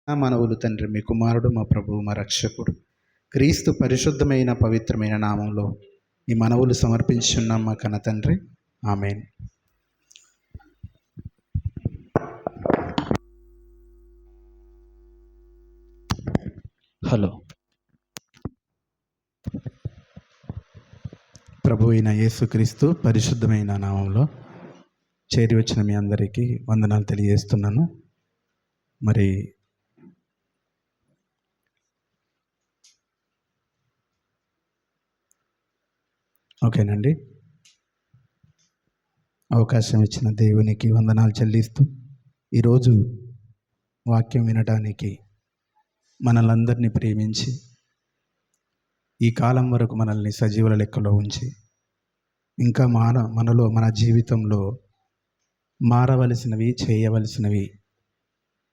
మనవులు తండ్రి, మీ కుమారుడు, మా ప్రభువు, మా రక్షకుడు క్రీస్తు పరిశుద్ధమైన పవిత్రమైన నామంలో ఈ మనవులు సమర్పించున్నాం మా కన్న తండ్రి. ఆమేన్. హలో. ప్రభు అయిన యేసుక్రీస్తు పరిశుద్ధమైన నామంలో చేరి వచ్చిన మీ అందరికీ వందనాలు తెలియజేస్తున్నాను. మరి ఓకేనండి, అవకాశం ఇచ్చిన దేవునికి వందనాలు చెల్లిస్తూ ఈరోజు వాక్యం వినడానికి మనలందరినీ ప్రేమించి ఈ కాలం వరకు మనల్ని సజీవుల లెక్కలో ఉంచి ఇంకా మనలో మన జీవితంలో మారవలసినవి, చేయవలసినవి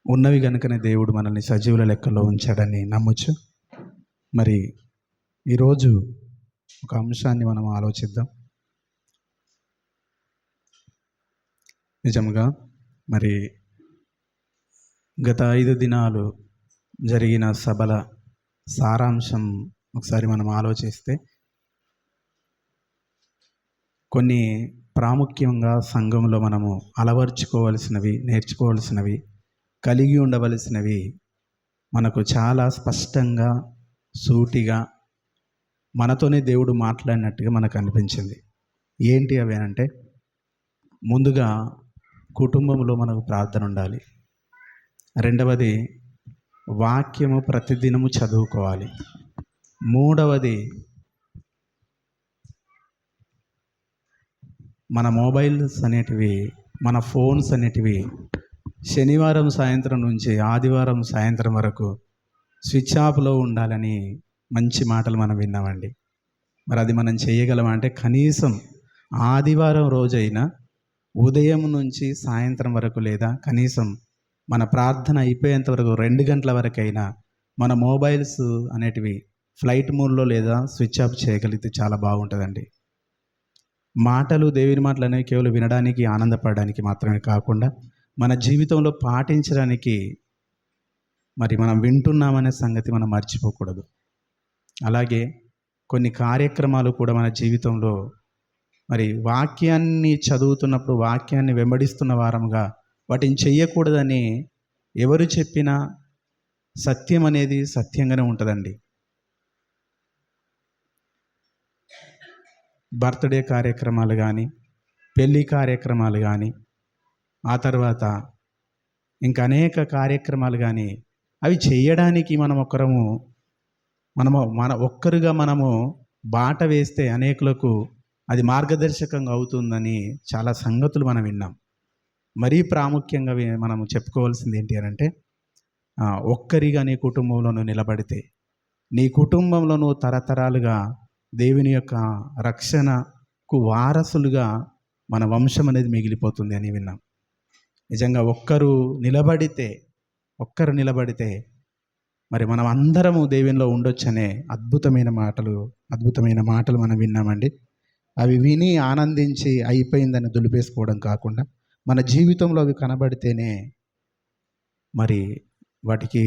ఉన్నవి కనుకనే దేవుడు మనల్ని సజీవుల లెక్కలో ఉంచాడని నమ్మొచ్చు. మరి ఈరోజు ఒక అంశాన్ని మనం ఆలోచిద్దాం. నిజంగా మరి గత 5 దినాలు జరిగిన సభల సారాంశం ఒకసారి మనం ఆలోచిస్తే కొన్ని ప్రాముఖ్యంగా సంఘంలో మనము అలవర్చుకోవలసినవి, నేర్చుకోవలసినవి, కలిగి ఉండవలసినవి మనకు చాలా స్పష్టంగా, సూటిగా మనతోనే దేవుడు మాట్లాడినట్టుగా మనకు అనిపించింది. ఏంటి అవి అంటే, ముందుగా కుటుంబంలో మనకు ప్రార్థన ఉండాలి. రెండవది, వాక్యము ప్రతిదినము చదువుకోవాలి. మూడవది, మన మొబైల్స్ అనేటివి, మన ఫోన్స్ అనేటివి శనివారం సాయంత్రం నుంచి ఆదివారం సాయంత్రం వరకు స్విచ్ ఆఫ్లో ఉండాలని మంచి మాటలు మనం విన్నామండి. మరి అది మనం చేయగలమా అంటే, కనీసం ఆదివారం రోజైనా ఉదయం నుంచి సాయంత్రం వరకు, లేదా కనీసం మన ప్రార్థన అయిపోయేంత వరకు 2 గంటల వరకైనా మన మొబైల్స్ అనేటివి ఫ్లైట్ మోడ్లో లేదా స్విచ్ ఆఫ్ చేయగలిగితే చాలా బాగుంటుందండి. మాటలు, దేవుని మాటలు అనేవి కేవలం వినడానికి, ఆనందపడడానికి మాత్రమే కాకుండా మన జీవితంలో పాటించడానికి మరి మనం వింటున్నామనే సంగతి మనం మర్చిపోకూడదు. అలాగే కొన్ని కార్యక్రమాలు కూడా మన జీవితంలో మరి వాక్యాన్ని చదువుతున్నప్పుడు, వాక్యాన్ని వెంబడిస్తున్న వారముగా వాటిని చెయ్యకూడదని ఎవరు చెప్పినా సత్యం అనేది సత్యంగానే ఉంటుందండి. బర్త్డే కార్యక్రమాలు కానీ, పెళ్ళి కార్యక్రమాలు కానీ, ఆ తర్వాత ఇంకా అనేక కార్యక్రమాలు కానీ, అవి చేయడానికి మన ఒక్కరుగా మనము బాట వేస్తే అనేకులకు అది మార్గదర్శకంగా అవుతుందని చాలా సంగతులు మనం విన్నాం. మరీ ప్రాముఖ్యంగా మనము చెప్పుకోవాల్సింది ఏంటి అని అంటే, ఒక్కరిగా నీ కుటుంబంలో నిలబడితే, నీ కుటుంబంలో తరతరాలుగా దేవుని యొక్క రక్షణకు వారసులుగా మన వంశం అనేది మిగిలిపోతుంది అని విన్నాం. నిజంగా ఒక్కరు నిలబడితే మరి మనం అందరము దేవునిలో ఉండొచ్చనే అద్భుతమైన మాటలు మనం విన్నామండి. అవి విని ఆనందించి అయిపోయిందని దులిపేసుకోవడం కాకుండా, మన జీవితంలో అవి కనబడితేనే మరి వాటికి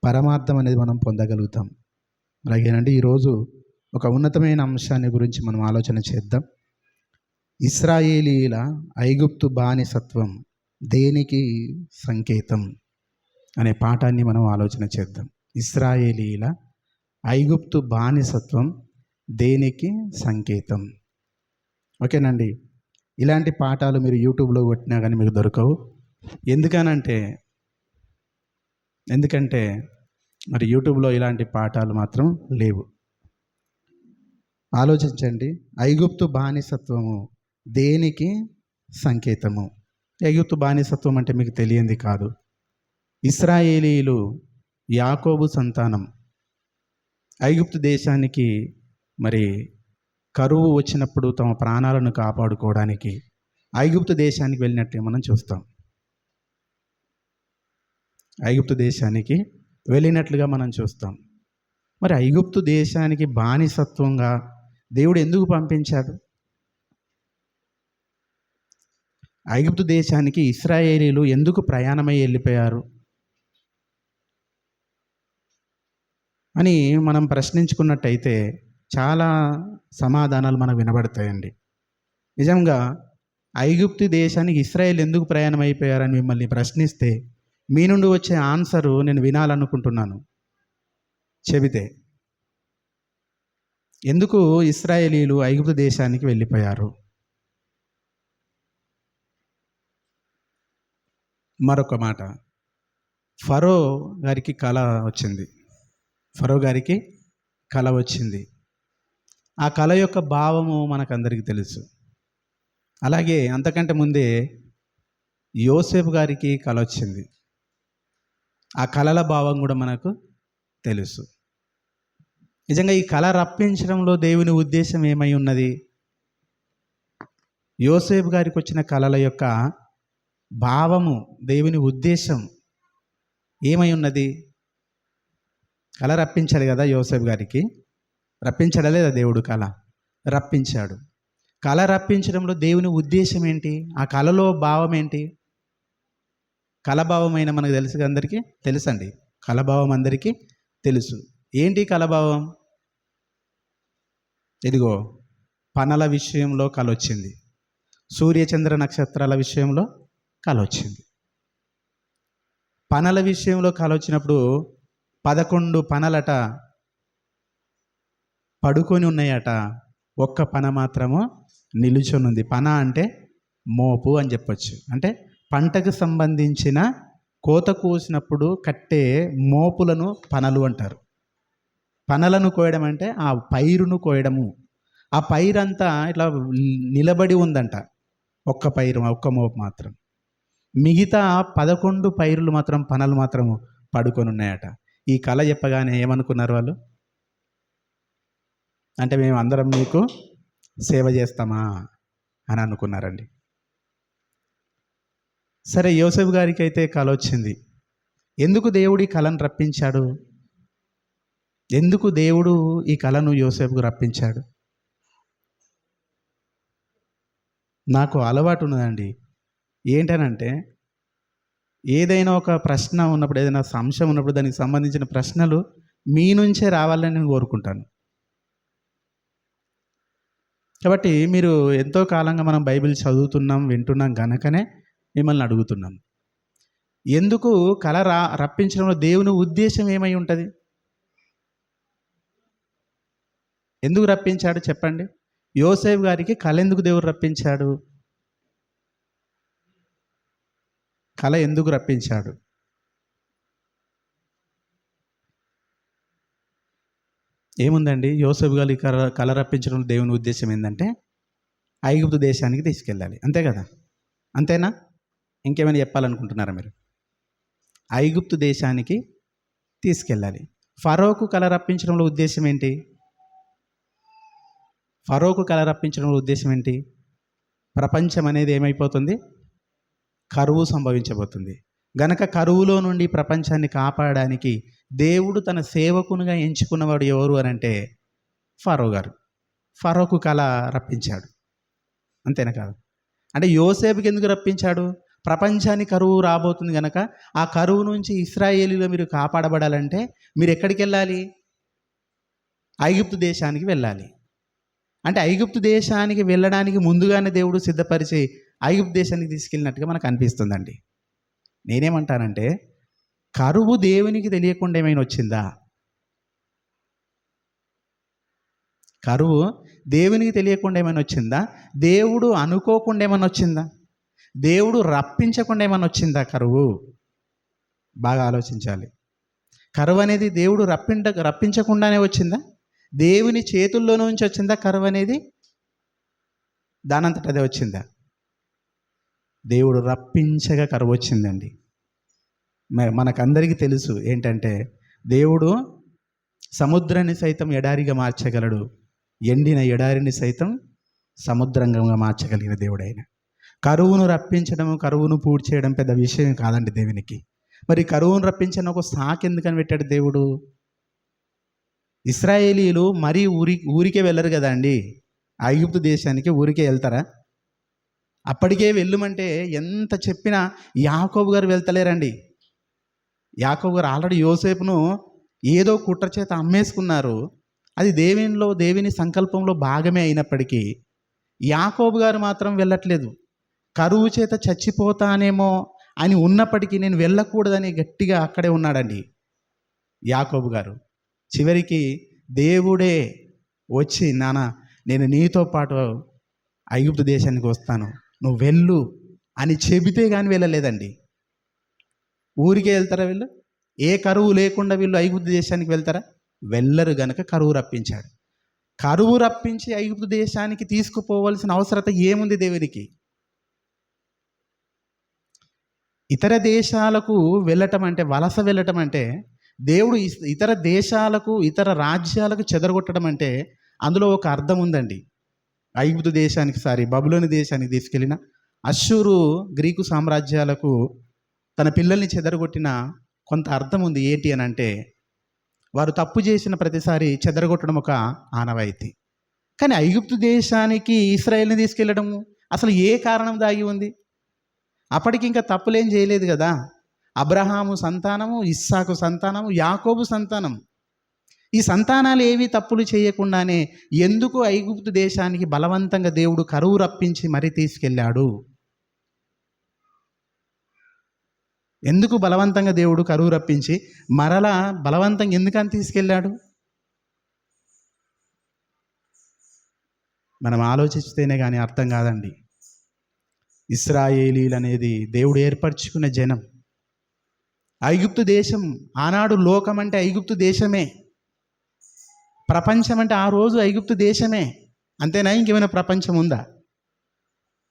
పరమార్థం అనేది మనం పొందగలుగుతాం. అలాగేనండి, ఈరోజు ఒక ఉన్నతమైన అంశాన్ని గురించి మనం ఆలోచన చేద్దాం. ఇశ్రాయేలీల ఐగుప్తు బానిసత్వం దేనికి సంకేతం అనే పాఠాన్ని మనం ఆలోచన చేద్దాం. ఇశ్రాయేలీల ఐగుప్తు బానిసత్వం దేనికి సంకేతం? ఓకేనండి, ఇలాంటి పాఠాలు మీరు యూట్యూబ్లో కొట్టినా కానీ మీకు దొరకవు. ఎందుకంటే మరి యూట్యూబ్లో ఇలాంటి పాఠాలు మాత్రం లేవు. ఆలోచించండి, ఐగుప్తు బానిసత్వము దేనికి సంకేతము? ఐగుప్తు బానిసత్వం అంటే మీకు తెలియంది కాదు. ఇశ్రాయేలీలు, యాకోబు సంతానం ఐగుప్తు దేశానికి మరి కరువు వచ్చినప్పుడు తమ ప్రాణాలను కాపాడుకోవడానికి ఐగుప్తు దేశానికి వెళ్ళినట్టు మనం చూస్తాం. ఐగుప్తు దేశానికి వెళ్ళినట్లుగా మనం చూస్తాం. మరి ఐగుప్తు దేశానికి బానిసత్వంగా దేవుడు ఎందుకు పంపించాడు? ఐగుప్తు దేశానికి ఇశ్రాయేలీలు ఎందుకు ప్రయాణమై వెళ్ళిపోయారు? అని మనం ప్రశ్నించుకున్నట్టయితే చాలా సమాధానాలు మనకు వినబడతాయండి. నిజంగా ఐగుప్తు దేశానికి ఇశ్రాయేల్ ఎందుకు ప్రయాణం అయిపోయారని మిమ్మల్ని ప్రశ్నిస్తే మీ నుండి వచ్చే ఆన్సరు నేను వినాలనుకుంటున్నాను. చెబితే ఎందుకు ఇశ్రాయేలీలు ఐగుప్తు దేశానికి వెళ్ళిపోయారు? మరొక మాట, ఫరో గారికి కళ వచ్చింది. ఫరో గారికి కళ వచ్చింది. ఆ కళ యొక్క భావము మనకందరికీ తెలుసు. అలాగే అంతకంటే ముందే యోసేపు గారికి కళ వచ్చింది. ఆ కళల భావం కూడా మనకు తెలుసు. నిజంగా ఈ కళ రప్పించడంలో దేవుని ఉద్దేశం ఏమై ఉన్నది? యోసేపు గారికి వచ్చిన కళల యొక్క భావము, దేవుని ఉద్దేశం ఏమై ఉన్నది? కళ రప్పించాడు కదా యోసేపు గారికి. రప్పించడా లేదా దేవుడు? కళ రప్పించాడు. కళ రప్పించడంలో దేవుని ఉద్దేశం ఏంటి? ఆ కళలో భావం ఏంటి? కళభావమైన మనకు తెలుసు, అందరికీ తెలుసండి. కళభావం అందరికీ తెలుసు. ఏంటి కళభావం? ఇదిగో పనల విషయంలో కళ వచ్చింది. సూర్యచంద్ర నక్షత్రాల విషయంలో కళ వచ్చింది. పనల విషయంలో కళ వచ్చినప్పుడు 11 పనలట పడుకొని ఉన్నాయట, ఒక్క పన మాత్రము నిలుచొనుంది. పన అంటే మోపు అని చెప్పొచ్చు. అంటే పంటకు సంబంధించిన కోత కోసినప్పుడు కట్టే మోపులను పనలు అంటారు. పనలను కోయడం అంటే ఆ పైరును కోయడము. ఆ పైరంతా ఇట్లా నిలబడి ఉందంట, ఒక్క పైరు, ఒక్క మోపు మాత్రం. మిగతా 11 పైరులు మాత్రం, పనలు మాత్రము పడుకొని ఉన్నాయట. ఈ కళ చెప్పగానే ఏమనుకున్నారు వాళ్ళు? అంటే మేము అందరం నీకు సేవ చేస్తామా అని అనుకున్నారండి. సరే, యోసేపు గారికి అయితే కళ వచ్చింది. ఎందుకు దేవుడు ఈ కళను రప్పించాడు? ఎందుకు దేవుడు ఈ కళను యోసేపుకు రప్పించాడు? నాకు అలవాటు ఉన్నదండి. ఏంటనంటే, ఏదైనా ఒక ప్రశ్న ఉన్నప్పుడు, ఏదైనా సంశయం ఉన్నప్పుడు దానికి సంబంధించిన ప్రశ్నలు మీ నుంచే రావాలని నేను కోరుకుంటాను. కాబట్టి మీరు ఎంతో కాలంగా మనం బైబిల్ చదువుతున్నాం, వింటున్నాం గనకనే మిమ్మల్ని అడుగుతున్నాం. ఎందుకు కళ రప్పించడంలో దేవుని ఉద్దేశం ఏమై ఉంటుంది? ఎందుకు రప్పించాడు చెప్పండి? యోసేపు గారికి కళ ఎందుకు దేవుడు రప్పించాడు? కళ ఎందుకు రప్పించాడు? ఏముందండి, యోసేపు గారి కళ రప్పించడంలో దేవుని ఉద్దేశం ఏంటంటే ఐగుప్తు దేశానికి తీసుకెళ్ళాలి. అంతే కదా? అంతేనా? ఇంకేమైనా చెప్పాలనుకుంటున్నారా మీరు? ఐగుప్తు దేశానికి తీసుకెళ్ళాలి. ఫరోకు కళ రప్పించడంలో ఉద్దేశం ఏంటి? ఫరోకు కళ రప్పించడంలో ఉద్దేశం ఏంటి? ప్రపంచం అనేది ఏమైపోతుంది? కరువు సంభవించబోతుంది గనక కరువులో నుండి ప్రపంచాన్ని కాపాడడానికి దేవుడు తన సేవకునిగా ఎంచుకున్నవాడు ఎవరు అని అంటే ఫరో గారు. ఫరోకు కళ రప్పించాడు. అంతేనా కాదు? అంటే యోసేపుకి ఎందుకు రప్పించాడు? ప్రపంచానికి కరువు రాబోతుంది కనుక ఆ కరువు నుంచి ఇశ్రాయేలీలో మీరు కాపాడబడాలంటే మీరు ఎక్కడికి వెళ్ళాలి? ఐగుప్తు దేశానికి వెళ్ళాలి. అంటే ఐగుప్తు దేశానికి వెళ్ళడానికి ముందుగానే దేవుడు సిద్ధపరిచి ఐగుప్తు దేశానికి తీసుకెళ్ళినట్టుగా మనకు అనిపిస్తుందండి. నేనేమంటానంటే, కరువు దేవునికి తెలియకుండా ఏమైనా వచ్చిందా? కరువు దేవునికి తెలియకుండా ఏమైనా వచ్చిందా? దేవుడు అనుకోకుండా ఏమైనా వచ్చిందా? దేవుడు రప్పించకుండా ఏమైనా వచ్చిందా కరువు? బాగా ఆలోచించాలి. కరువు అనేది దేవుడు రప్పించకుండానే వచ్చిందా? దేవుని చేతుల్లో నుంచి వచ్చిందా కరువు అనేది? దానంతట అదే వచ్చిందా? దేవుడు రప్పించగా కరువు వచ్చిందండి. మనకందరికీ తెలుసు ఏంటంటే, దేవుడు సముద్రాన్ని సైతం ఎడారిగా మార్చగలడు, ఎండిన ఎడారిని సైతం సముద్రంగా మార్చగలిగిన దేవుడు ఆయన. కరువును రప్పించడం, కరువును పూడ్చేయడం పెద్ద విషయం కాదండి దేవునికి. మరి కరువును రప్పించని ఒక సాకు ఎందుకని పెట్టాడు దేవుడు? ఇశ్రాయేలీలు మరీ ఊరికే వెళ్ళరు కదా అండి. ఐగుప్తు దేశానికి ఊరికే వెళ్తారా? అప్పటికే వెళ్ళమంటే ఎంత చెప్పినా యాకోబు గారు వెళ్తలేరండి. యాకోబు గారు ఆల్రెడీ యోసేపును ఏదో కుట్ర చేత అమ్మేసుకున్నారు. అది దేవుని సంకల్పంలో భాగమే అయినప్పటికీ యాకోబు గారు మాత్రం వెళ్ళట్లేదు. కరువు చేత చచ్చిపోతానేమో అని ఉన్నప్పటికీ నేను వెళ్ళకూడదని గట్టిగా అక్కడే ఉన్నాడండి యాకోబు గారు. చివరికి దేవుడే వచ్చి, నాన్న నేను నీతో పాటు ఐగుప్తు దేశానికి వస్తాను, నువ్వు వెళ్ళు అని చెబితే కానీ వెళ్ళలేదండి. ఊరికే వెళ్తారా వీళ్ళు? ఏ కరువు లేకుండా వీళ్ళు ఐగుప్తు దేశానికి వెళ్తారా? వెళ్ళరు గనక కరువు రప్పించాడు. కరువు రప్పించి ఐగుప్తు దేశానికి తీసుకుపోవాల్సిన అవసరత ఏముంది దేవునికి? ఇతర దేశాలకు వెళ్ళటం అంటే, వలస వెళ్ళటం అంటే, దేవుడు ఇతర దేశాలకు ఇతర రాజ్యాలకు చెదరగొట్టడం అంటే అందులో ఒక అర్థం ఉందండి. ఐగుప్తు దేశానికి బబులోని దేశానికి తీసుకెళ్ళిన అష్షూరు గ్రీకు సామ్రాజ్యాలకు తన పిల్లల్ని చెదరగొట్టిన కొంత అర్థం ఉంది. ఏంటి అని అంటే, వారు తప్పు చేసిన ప్రతిసారి చెదరగొట్టడం ఒక ఆనవాయితీ. కానీ ఐగుప్తు దేశానికి ఇశ్రాయేల్ని తీసుకెళ్ళడము అసలు ఏ కారణం దాగి ఉంది? అప్పటికి ఇంకా తప్పులేం చేయలేదు కదా. అబ్రహాము సంతానము, ఇస్సాకు సంతానము, యాకోబు సంతానం. ఈ సంతానాలు ఏవి తప్పులు చేయకుండానే ఎందుకు ఐగుప్తు దేశానికి బలవంతంగా దేవుడు కరువు రప్పించి మరీ తీసుకెళ్ళాడు? ఎందుకు బలవంతంగా దేవుడు కరువు రప్పించి మరలా బలవంతంగా ఎందుకని తీసుకెళ్ళాడు? మనం ఆలోచిస్తేనే కానీ అర్థం కాదండి. ఇశ్రాయేలీలు అనేది దేవుడు ఏర్పరచుకున్న జనం. ఐగుప్తు దేశం ఆనాడు లోకం అంటే ఐగుప్తు దేశమే, ప్రపంచం అంటే ఆ రోజు ఐగుప్తు దేశమే. అంతేనా? ఇంకేమైనా ప్రపంచం ఉందా?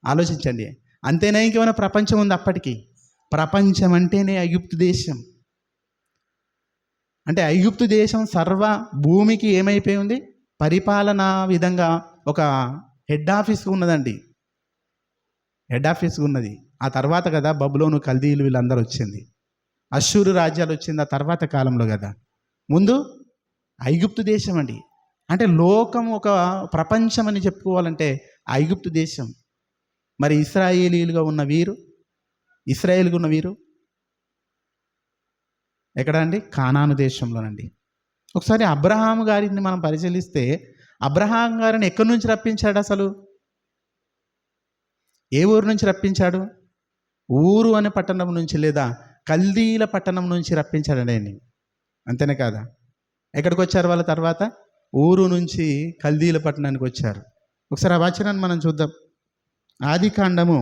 ఆలోచించండి. అంతేనా? ఇంకేమైనా ప్రపంచం ఉందా? అప్పటికి ప్రపంచం అంటేనే ఐగుప్తు దేశం. అంటే ఐగుప్తు దేశం సర్వ భూమికి ఏమైపోయి ఉంది? పరిపాలన విధంగా ఒక హెడ్ ఆఫీస్ ఉన్నదండి. హెడ్ ఆఫీస్ ఉన్నది. ఆ తర్వాత కదా బబులోను, కల్దీలు వీళ్ళందరూ వచ్చింది. అష్షూరు రాజ్యాలు వచ్చింది ఆ తర్వాత కాలంలో కదా. ముందు ఐగుప్తు దేశం అండి. అంటే లోకం ఒక ప్రపంచం అని చెప్పుకోవాలంటే ఐగుప్తు దేశం. మరి ఇశ్రాయేలీలుగా ఉన్న వీరు ఎక్కడ అండి? కానాను దేశంలోనండి. ఒకసారి అబ్రహాము గారిని మనం పరిశీలిస్తే, అబ్రహాం గారిని ఎక్కడి నుంచి రప్పించాడు? అసలు ఏ ఊరు నుంచి రప్పించాడు? ఊరు అనే పట్టణం నుంచి, లేదా కల్దీల పట్టణం నుంచి రప్పించాడండి ఆయన్ని. అంతేనే కాదా? ఎక్కడికి వచ్చారు వాళ్ళ తర్వాత? ఊరు నుంచి కల్దీల పట్టణానికి వచ్చారు. ఒకసారి ఆ వచనాన్ని మనం చూద్దాం. ఆదికాండము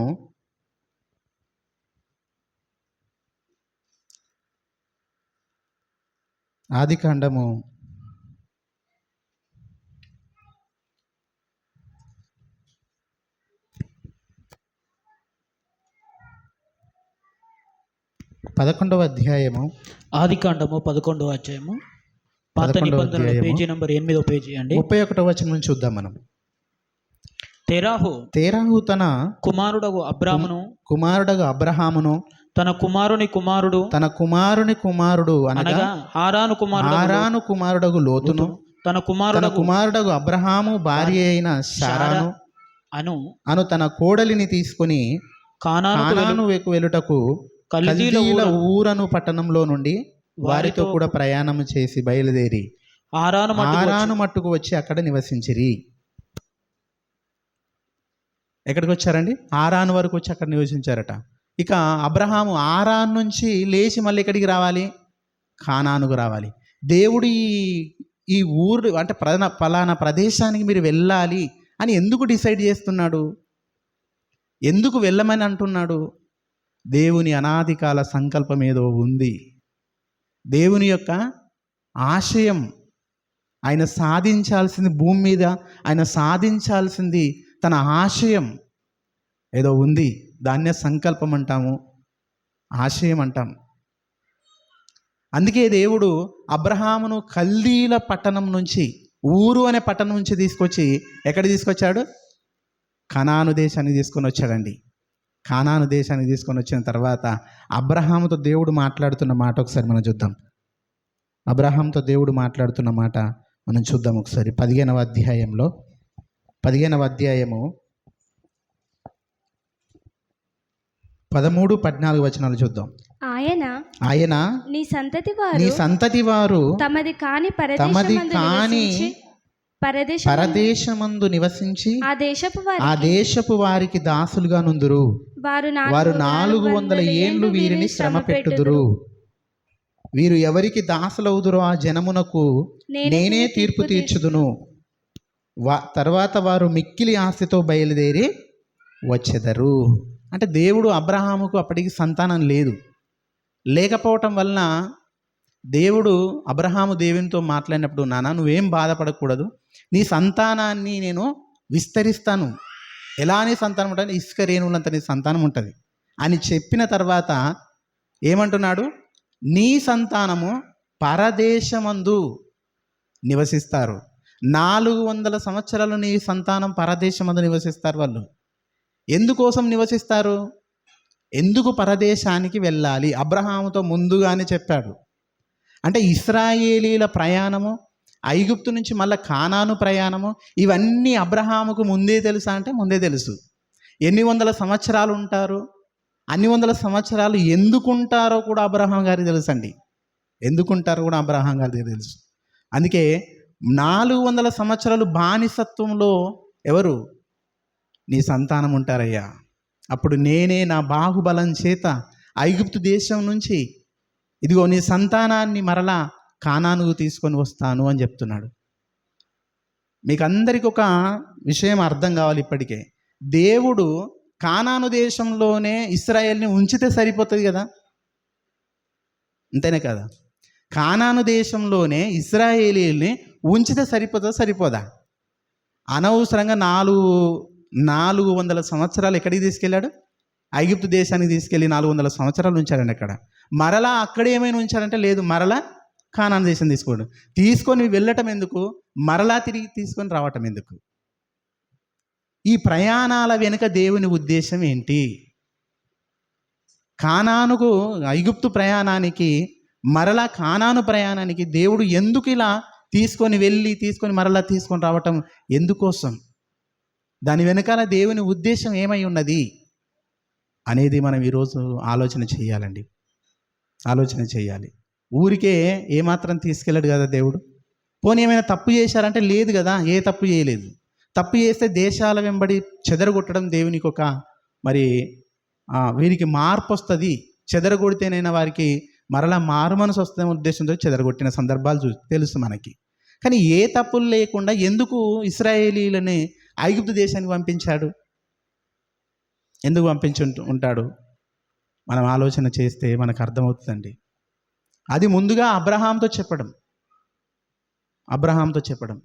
11వ అధ్యాయము. ఆదికాండము 11వ అధ్యాయము, పాత నిబంధనల పేజీ నంబర్ 8వ పేజీ అండి. 31వ వచనం నుంచి చూద్దాం మనం. తెరాహు తన కుమారుడగు అబ్రహామును తన కుమారుని కుమారుడు అనగా హారాను కుమారుడగు లోతును తన కుమారుడగు అబ్రహాము భార్య అయిన శారాను అను తన కోడలిని తీసుకుని కానాను వెలుటకు కల్దీల ఊరను పట్టణంలో నుండి వారితో కూడా ప్రయాణం చేసి బయలుదేరి హారాను మట్టుకు వచ్చి అక్కడ నివసించిరి. ఎక్కడికి వచ్చారండి? హారాను వరకు వచ్చి అక్కడ నివసించారట. ఇక అబ్రహాము హారాను నుంచి లేచి మళ్ళీ ఎక్కడికి రావాలి? కానానుకు రావాలి. దేవుడు ఈ ఊరు అంటే పలానా ప్రదేశానికి మీరు వెళ్ళాలి అని ఎందుకు డిసైడ్ చేస్తున్నాడు? ఎందుకు వెళ్ళమని అంటున్నాడు? దేవుని అనాదికాల సంకల్పం ఏదో ఉంది. దేవుని యొక్క ఆశయం, ఆయన సాధించాల్సింది భూమి మీద, ఆయన సాధించాల్సింది తన ఆశయం ఏదో ఉంది. దాన్నే సంకల్పం అంటాము, ఆశయం అంటాం. అందుకే దేవుడు అబ్రహామును కల్దీల పట్టణం నుంచి, ఊరు అనే పట్టణం నుంచి తీసుకొచ్చి ఎక్కడ తీసుకొచ్చాడు? కనాను దేశానికి తీసుకొని వచ్చాడండి. కానాను దేశానికి తీసుకొని వచ్చిన తర్వాత అబ్రహాముతో దేవుడు మాట్లాడుతున్న మాట ఒకసారి మనం చూద్దాం. అబ్రహాంతో దేవుడు మాట్లాడుతున్న మాట మనం చూద్దాం ఒకసారి. 15వ అధ్యాయము 13-14 వచనాలు చూద్దాం. ఆయన ఆయన నీ సంతతి నీ వారు సంతతి వారు తమది కాని తమది కాని పరదేశమందు పరదేశమందు నివసించి నివసించి ఆ దేశపు ఆ వారికి దేశపు వారికి దాసులుగా నుందురు. వారు వారు 400 ఏండ్లు వీరిని శ్రమ పెట్టుదురు. వీరు ఎవరికి దాసులవుదురో ఆ జనమునకు నేనే తీర్పు తీర్చుదును. తర్వాత వారు మిక్కిలి ఆస్తితో బయలుదేరి వచ్చెదరు. అంటే దేవుడు అబ్రహాముకు అప్పటికి సంతానం లేదు. లేకపోవటం వలన దేవుడు అబ్రహాము దేవునితో మాట్లాడినప్పుడు, నాన్న నువ్వేం బాధపడకూడదు, నీ సంతానాన్ని నేను విస్తరిస్తాను. ఎలా నీ సంతానం ఉంటుంది? ఇసుక రేణువులంత నీ సంతానం ఉంటుంది అని చెప్పిన తర్వాత ఏమంటున్నాడు? నీ సంతానము పరదేశమందు నివసిస్తారు. 400 సంవత్సరాలు నీ సంతానం పరదేశమందు నివసిస్తారు. వాళ్ళు ఎందుకోసం నివసిస్తారు? ఎందుకు పరదేశానికి వెళ్ళాలి? అబ్రహాముతో ముందుగానే చెప్పాడు. అంటే ఇశ్రాయేలీల ప్రయాణము, ఐగుప్తు నుంచి మళ్ళీ కానాను ప్రయాణము, ఇవన్నీ అబ్రహాముకు ముందే తెలుసా అంటే ముందే తెలుసు. ఎన్ని వందల సంవత్సరాలు ఉంటారు, అన్ని వందల సంవత్సరాలు ఎందుకుంటారో కూడా అబ్రహాం గారికి తెలుసు అండి. ఎందుకుంటారో కూడా అబ్రహాం గారికి తెలుసు. అందుకే 400 సంవత్సరాలు బానిసత్వంలో ఎవరు? నీ సంతానం ఉంటారయ్యా. అప్పుడు నేనే నా బాహుబలం చేత ఐగుప్తు దేశం నుంచి ఇదిగో నీ సంతానాన్ని మరలా కానానుకు తీసుకొని వస్తాను అని చెప్తున్నాడు. మీకు అందరికీ ఒక విషయం అర్థం కావాలి. ఇప్పటికే దేవుడు కానాను దేశంలోనే ఇశ్రాయేల్ని ఉంచితే సరిపోతుంది కదా, అంతేనే కదా? కానాను దేశంలోనే ఇశ్రాయేలీల్ని ఉంచితే సరిపోదా? అనవసరంగా 400 సంవత్సరాలు ఎక్కడికి తీసుకెళ్ళాడు? ఐగుప్తు దేశానికి తీసుకెళ్ళి 400 సంవత్సరాలు ఉంచాడండి అక్కడ. మరలా అక్కడ ఏమైనా ఉంచాడంటే లేదు, మరలా కానాను దేశం తీసుకొని వెళ్ళటం ఎందుకు? మరలా తిరిగి తీసుకొని రావటం ఎందుకు? ఈ ప్రయాణాల వెనుక దేవుని ఉద్దేశం ఏంటి? కానానుకు ఐగుప్తు ప్రయాణానికి మరలా కానాను ప్రయాణానికి దేవుడు ఎందుకు ఇలా తీసుకొని మరలా తీసుకొని రావటం ఎందుకోసం? దాని వెనకాల దేవుని ఉద్దేశం ఏమై ఉన్నది అనేది మనం ఈరోజు ఆలోచన చేయాలండి. ఆలోచన చేయాలి. ఊరికే ఏమాత్రం తీసుకెళ్ళాడు కదా దేవుడు. పోనీ ఏమైనా తప్పు చేశారంటే లేదు కదా, ఏ తప్పు చేయలేదు. తప్పు చేస్తే దేశాల వెంబడి చెదరగొట్టడం దేవునికి ఒక వీరికి మార్పు వస్తుంది, చెదరగొడితేనైనా వారికి మరలా మారు మనసు వస్తున్న ఉద్దేశంతో చెదరగొట్టిన సందర్భాలు తెలుసు మనకి. కానీ ఏ తప్పులు లేకుండా ఎందుకు ఇశ్రాయేలీలని ఐగుప్తు దేశానికి పంపించాడు? ఎందుకు పంపించి ఉంటాడు? మనం ఆలోచన చేస్తే మనకు అర్థమవుతుందండి. అది ముందుగా అబ్రహాంతో చెప్పడం.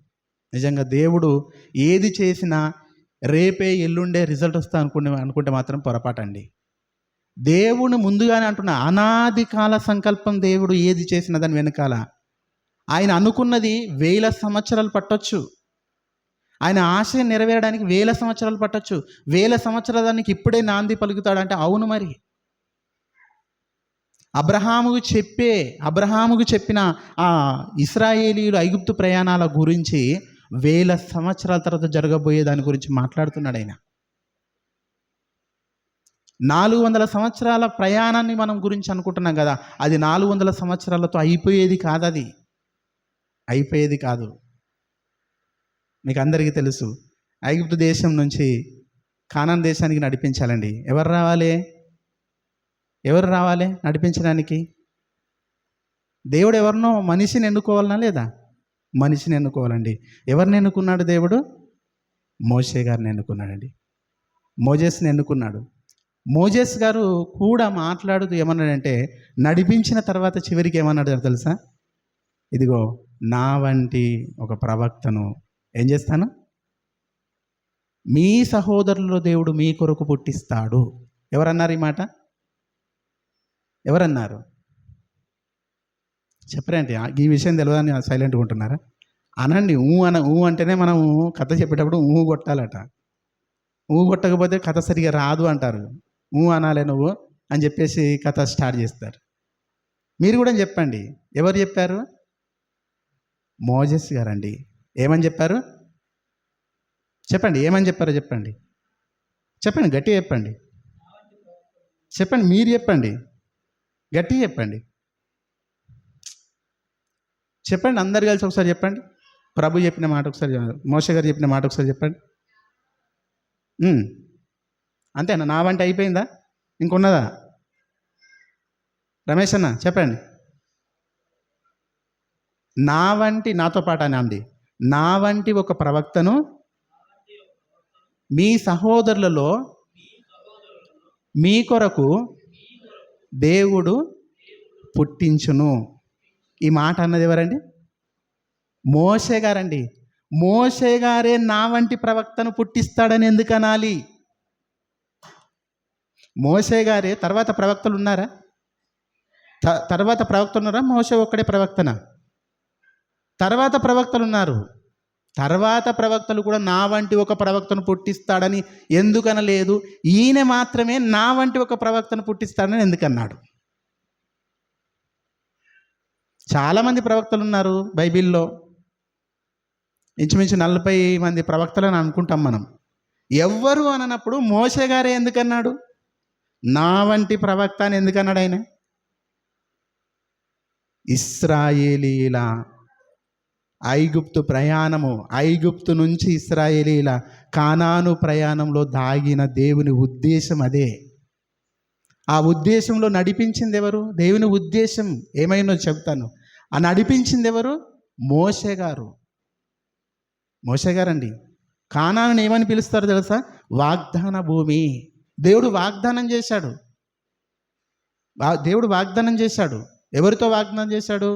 నిజంగా దేవుడు ఏది చేసినా రేపే ఎల్లుండే రిజల్ట్ వస్తా అనుకుంటే మాత్రం పొరపాటండి. దేవుని ముందుగానే అంటున్నా, అనాది కాల సంకల్పం. దేవుడు ఏది చేసినా దాని వెనకాల ఆయన అనుకున్నది 1000 సంవత్సరాలు పట్టొచ్చు. ఆయన ఆశయం నెరవేరడానికి 1000 సంవత్సరాలు పట్టొచ్చు. 1000 సంవత్సరాలకి ఇప్పుడే నాంది పలుకుతాడంటే అవును. మరి అబ్రహాముకు చెప్పిన ఆ ఇశ్రాయేలీయులు ఐగుప్తు ప్రయాణాల గురించి 1000 సంవత్సరాల తర్వాత జరగబోయే దాని గురించి మాట్లాడుతున్నాడు ఆయన. 400 సంవత్సరాల ప్రయాణాన్ని మనం గురించి అనుకుంటున్నాం కదా, అది 400 సంవత్సరాలతో అయిపోయేది కాదు. మీకు అందరికీ తెలుసు, ఐగుప్తు దేశం నుంచి కానాను దేశానికి నడిపించాలండి. ఎవరు రావాలి నడిపించడానికి? దేవుడు ఎవరినో మనిషిని ఎన్నుకోవాలనా లేదా? మనిషిని ఎన్నుకోవాలండి. ఎవరిని ఎన్నుకున్నాడు దేవుడు? మోషే గారిని ఎన్నుకున్నాడండి. మోజెస్ని ఎన్నుకున్నాడు. మోజెస్ గారు కూడా మాట్లాడుతూ ఏమన్నాడంటే, నడిపించిన తర్వాత చివరికి ఏమన్నాడు తెలుసా? ఇదిగో నా వంటి ఒక ప్రవక్తను ఏం చేస్తాను, మీ సహోదరులలో దేవుడు మీ కొరకు పుట్టిస్తాడు. ఎవరన్నారు ఈ మాట? ఎవరన్నారు చెప్పరండి. ఈ విషయం తెలియదని సైలెంట్గా ఉంటున్నారా? అనండి. ఊ అంటేనే మనం కథ చెప్పేటప్పుడు కొట్టాలట. కొట్టకపోతే కథ సరిగా రాదు అంటారు. అనాలే నువ్వు అని చెప్పేసి కథ స్టార్ట్ చేస్తారు. మీరు కూడా చెప్పండి. ఎవరు చెప్పారు? మోజెస్ గారండి. ఏమని చెప్పారు? చెప్పండి. ఏమని చెప్పారో చెప్పండి. గట్టిగా చెప్పండి. మీరు చెప్పండి. గట్టిగా చెప్పండి, చెప్పండి అందరు కలిసి ఒకసారి చెప్పండి. ప్రభు చెప్పిన మాట ఒకసారి, మోషే గారు చెప్పిన మాట ఒకసారి చెప్పండి. అంతేనా? నా వంట అయిపోయిందా? ఇంకొన్నదా? రమేష్ అన్న చెప్పండి. నా వంటి, నాతో పాటు అని అంది, నా వంటి ఒక ప్రవక్తను మీ సహోదరులలో మీ కొరకు దేవుడు పుట్టించును. ఈ మాట అన్నది ఎవరండి? మోషే గారండి. మోషే గారే నా వంటి ప్రవక్తను పుట్టిస్తాడని ఎందుకు అనాలి? మోషే గారే. తర్వాత ప్రవక్తలు ఉన్నారా? తర్వాత ప్రవక్తలు ఉన్నారా? మోషే ఒక్కడే ప్రవక్తనా? తర్వాత ప్రవక్తలు ఉన్నారు. తర్వాత ప్రవక్తలు కూడా నా వంటి ఒక ప్రవక్తను పుట్టిస్తాడని ఎందుకనలేదు? ఈయన మాత్రమే నా వంటి ఒక ప్రవక్తను పుట్టిస్తాడని ఎందుకన్నాడు? చాలామంది ప్రవక్తలు ఉన్నారు బైబిల్లో, ఇంచుమించు 40 మంది ప్రవక్తలని అనుకుంటాం మనం. ఎవ్వరు అననప్పుడు మోషే గారే ఎందుకన్నాడు? నా వంటి ప్రవక్త అని ఎందుకన్నాడు ఆయన? ఇశ్రాయేలీల ఐగుప్తు ప్రయాణము, ఐగుప్తు నుంచి ఇశ్రాయేలీల కానాను ప్రయాణంలో దాగిన దేవుని ఉద్దేశం అదే. ఆ ఉద్దేశంలో నడిపించింది ఎవరు? దేవుని ఉద్దేశం ఏమైనా చెప్తాను. ఆ నడిపించింది ఎవరు? మోషే గారు. మోషే గారండి. కానాను ఏమని పిలుస్తారు తెలుసా? వాగ్దాన భూమి. దేవుడు వాగ్దానం చేశాడు. దేవుడు వాగ్దానం చేశాడు. ఎవరితో వాగ్దానం చేశాడు?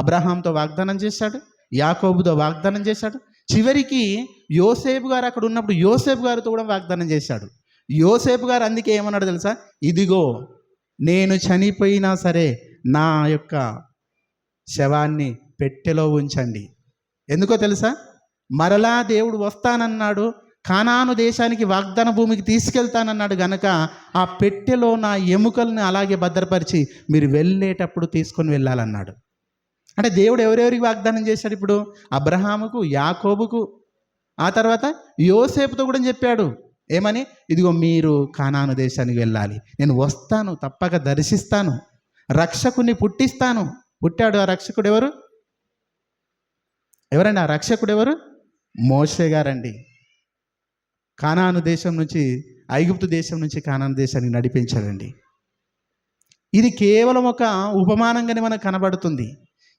అబ్రహాంతో వాగ్దానం చేశాడు, యాకోబుతో వాగ్దానం చేశాడు. చివరికి యోసేపు గారు అక్కడ ఉన్నప్పుడు యోసేపు గారితో కూడా వాగ్దానం చేశాడు. యోసేపు గారు అందుకే ఏమన్నాడు తెలుసా? ఇదిగో నేను చనిపోయినా సరే నా యొక్క శవాన్ని పెట్టెలో ఉంచండి. ఎందుకో తెలుసా? మరలా దేవుడు వస్తానన్నాడు, కానాను దేశానికి వాగ్దాన భూమికి తీసుకెళ్తానన్నాడు గనక ఆ పెట్టెలో నా ఎముకల్ని అలాగే భద్రపరిచి మీరు వెళ్ళేటప్పుడు తీసుకొని వెళ్ళాలన్నాడు. అంటే దేవుడు ఎవరెవరికి వాగ్దానం చేశాడు? ఇప్పుడు అబ్రహాముకు, యాకోబుకు, ఆ తర్వాత యోసేపుతో కూడా చెప్పాడు. ఏమని? ఇదిగో మీరు కానాను దేశానికి వెళ్ళాలి, నేను వస్తాను, తప్పక దర్శిస్తాను, రక్షకుని పుట్టిస్తాను. పుట్టాడు. ఆ రక్షకుడు ఎవరు? ఎవరండి ఆ రక్షకుడు? ఎవరు? మోషే గారండి. కానాను దేశం నుంచి, ఐగుప్తు దేశం నుంచి కానాను దేశానికి నడిపించాడండి. ఇది కేవలం ఒక ఉపమానంగానే మనకు కనబడుతుంది.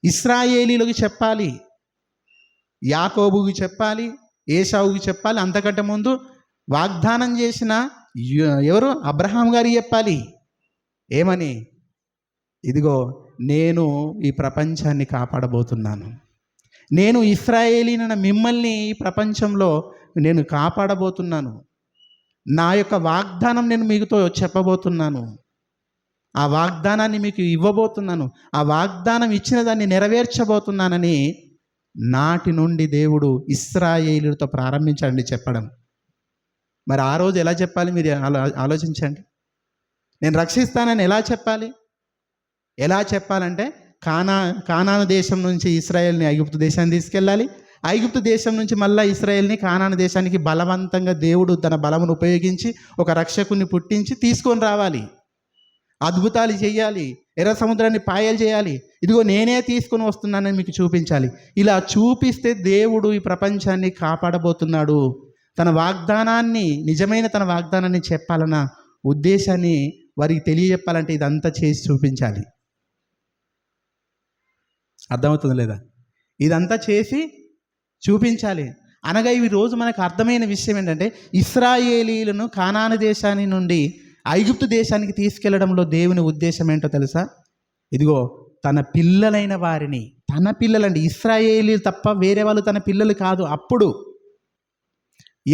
ఇశ్రాయేలీలకు చెప్పాలి, యాకోబుకి చెప్పాలి, ఏశావుకి చెప్పాలి. అంతకంటే ముందు వాగ్దానం చేసిన ఎవరు? అబ్రహాం గారికి చెప్పాలి. ఏమని? ఇదిగో నేను ఈ ప్రపంచాన్ని కాపాడబోతున్నాను, నేను ఇశ్రాయేలీన మిమ్మల్ని ఈ ప్రపంచంలో నేను కాపాడబోతున్నాను, నా యొక్క వాగ్దానం నేను మీతో చెప్పబోతున్నాను, ఆ వాగ్దానాన్ని మీకు ఇవ్వబోతున్నాను, ఆ వాగ్దానం ఇచ్చిన దాన్ని నెరవేర్చబోతున్నానని నాటి నుండి దేవుడు ఇశ్రాయేలుతో ప్రారంభించండి చెప్పడం. మరి ఆ రోజు ఎలా చెప్పాలి? మీరు ఆలోచించండి. నేను రక్షిస్తానని ఎలా చెప్పాలి? ఎలా చెప్పాలంటే కానాను దేశం నుంచి ఇశ్రాయేల్ని ఐగుప్తు దేశాన్ని తీసుకెళ్ళాలి, ఐగుప్తు దేశం నుంచి మళ్ళీ ఇశ్రాయేల్ని కానాను దేశానికి బలవంతంగా దేవుడు తన బలమును ఉపయోగించి ఒక రక్షకుని పుట్టించి తీసుకొని రావాలి, అద్భుతాలు చేయాలి, ఎర్ర సముద్రాన్ని పాయలు చేయాలి. ఇదిగో నేనే తీసుకొని వస్తున్నానని మీకు చూపించాలి. ఇలా చూపిస్తే దేవుడు ఈ ప్రపంచాన్ని కాపాడబోతున్నాడు, తన వాగ్దానాన్ని, నిజమైన తన వాగ్దానాన్ని చెప్పాలన్న ఉద్దేశాన్ని వారికి తెలియజెప్పాలంటే ఇదంతా చేసి చూపించాలి. అర్థమవుతుంది లేదా? ఇదంతా చేసి చూపించాలి. అనగా ఈ రోజు మనకు అర్థమైన విషయం ఏంటంటే, ఇశ్రాయేలీలను కానాను దేశాన్ని నుండి ఐగుప్తు దేశానికి తీసుకెళ్లడంలో దేవుని ఉద్దేశం ఏంటో తెలుసా? ఇదిగో తన పిల్లలైన వారిని, తన పిల్లలండి, ఇశ్రాయేలీలు తప్ప వేరే వాళ్ళు తన పిల్లలు కాదు. అప్పుడు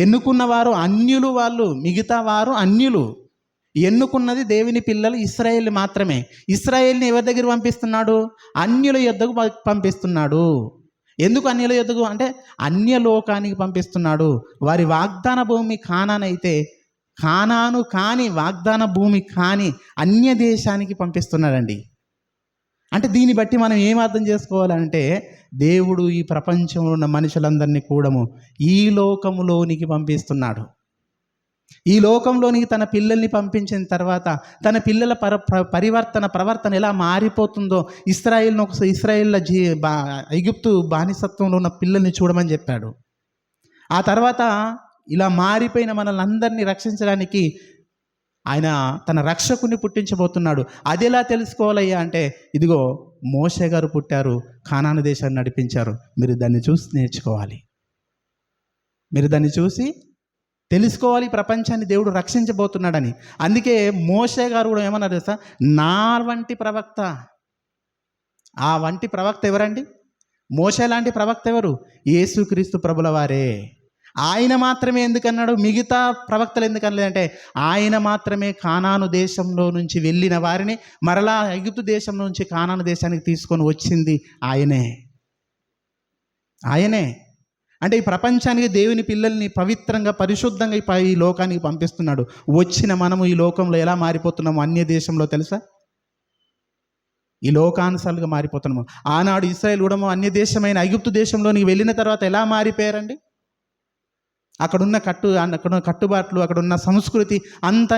ఎన్నుకున్నవారు అన్యులు, వాళ్ళు మిగతా వారు అన్యులు. ఎన్నుకున్నది దేవుని పిల్లలు ఇశ్రాయేల్ మాత్రమే. ఇశ్రాయేల్ని ఎవరి దగ్గర పంపిస్తున్నాడు? అన్యుల యొద్దకు పంపిస్తున్నాడు. ఎందుకు అన్యుల యొద్దకు అంటే అన్యలోకానికి పంపిస్తున్నాడు. వారి వాగ్దాన భూమి కానాను అయితే, కానాను కాని వాగ్దాన భూమి కాని అన్య దేశానికి పంపిస్తున్నాడండి. అంటే దీన్ని బట్టి మనం ఏం అర్థం చేసుకోవాలంటే, దేవుడు ఈ ప్రపంచంలో ఉన్న మనుషులందరినీ కూడాము ఈ లోకములోనికి పంపిస్తున్నాడు. ఈ లోకంలోనికి తన పిల్లల్ని పంపించిన తర్వాత తన పిల్లల ప్రవర్తన ఎలా మారిపోతుందో ఐగుప్తు బానిసత్వంలో ఉన్న పిల్లల్ని చూడమని చెప్పాడు. ఆ తర్వాత ఇలా మారిపోయిన మనల్ని అందరినీ రక్షించడానికి ఆయన తన రక్షకుని పుట్టించబోతున్నాడు. అది ఎలా తెలుసుకోవాలయ్యా అంటే, ఇదిగో మోషే గారు పుట్టారు, కానాను దేశాన్ని నడిపించారు. మీరు దాన్ని చూసి నేర్చుకోవాలి, మీరు దాన్ని చూసి తెలుసుకోవాలి. ప్రపంచాన్ని దేవుడు రక్షించబోతున్నాడని. అందుకే మోషే గారు కూడా ఏమన్నారు తెలుసా, నా వంటి ప్రవక్త. ఆ వంటి ప్రవక్త ఎవరండి? మోషే లాంటి ప్రవక్త ఎవరు? యేసుక్రీస్తు ప్రభుల వారే. ఆయన మాత్రమే ఎందుకన్నాడు, మిగతా ప్రవక్తలు ఎందుకనలేదంటే, ఆయన మాత్రమే కానాను దేశంలో నుంచి వెళ్ళిన వారిని మరలా ఐగుప్తు దేశం నుంచి కానాను దేశానికి తీసుకొని వచ్చింది ఆయనే. అంటే ఈ ప్రపంచానికి దేవుని పిల్లల్ని పవిత్రంగా పరిశుద్ధంగా ఈ లోకానికి పంపిస్తున్నాడు. వచ్చిన మనము ఈ లోకంలో ఎలా మారిపోతున్నాము అన్య దేశంలో తెలుసా? ఈ లోకానుసారులుగా మారిపోతున్నాము. ఆనాడు ఇశ్రాయేలు కూడా అన్య దేశమైన ఐగుప్తు దేశంలోనికి వెళ్ళిన తర్వాత ఎలా మారిపోయారండి? అక్కడున్న కట్టుబాట్లు, అక్కడున్న సంస్కృతి అంతా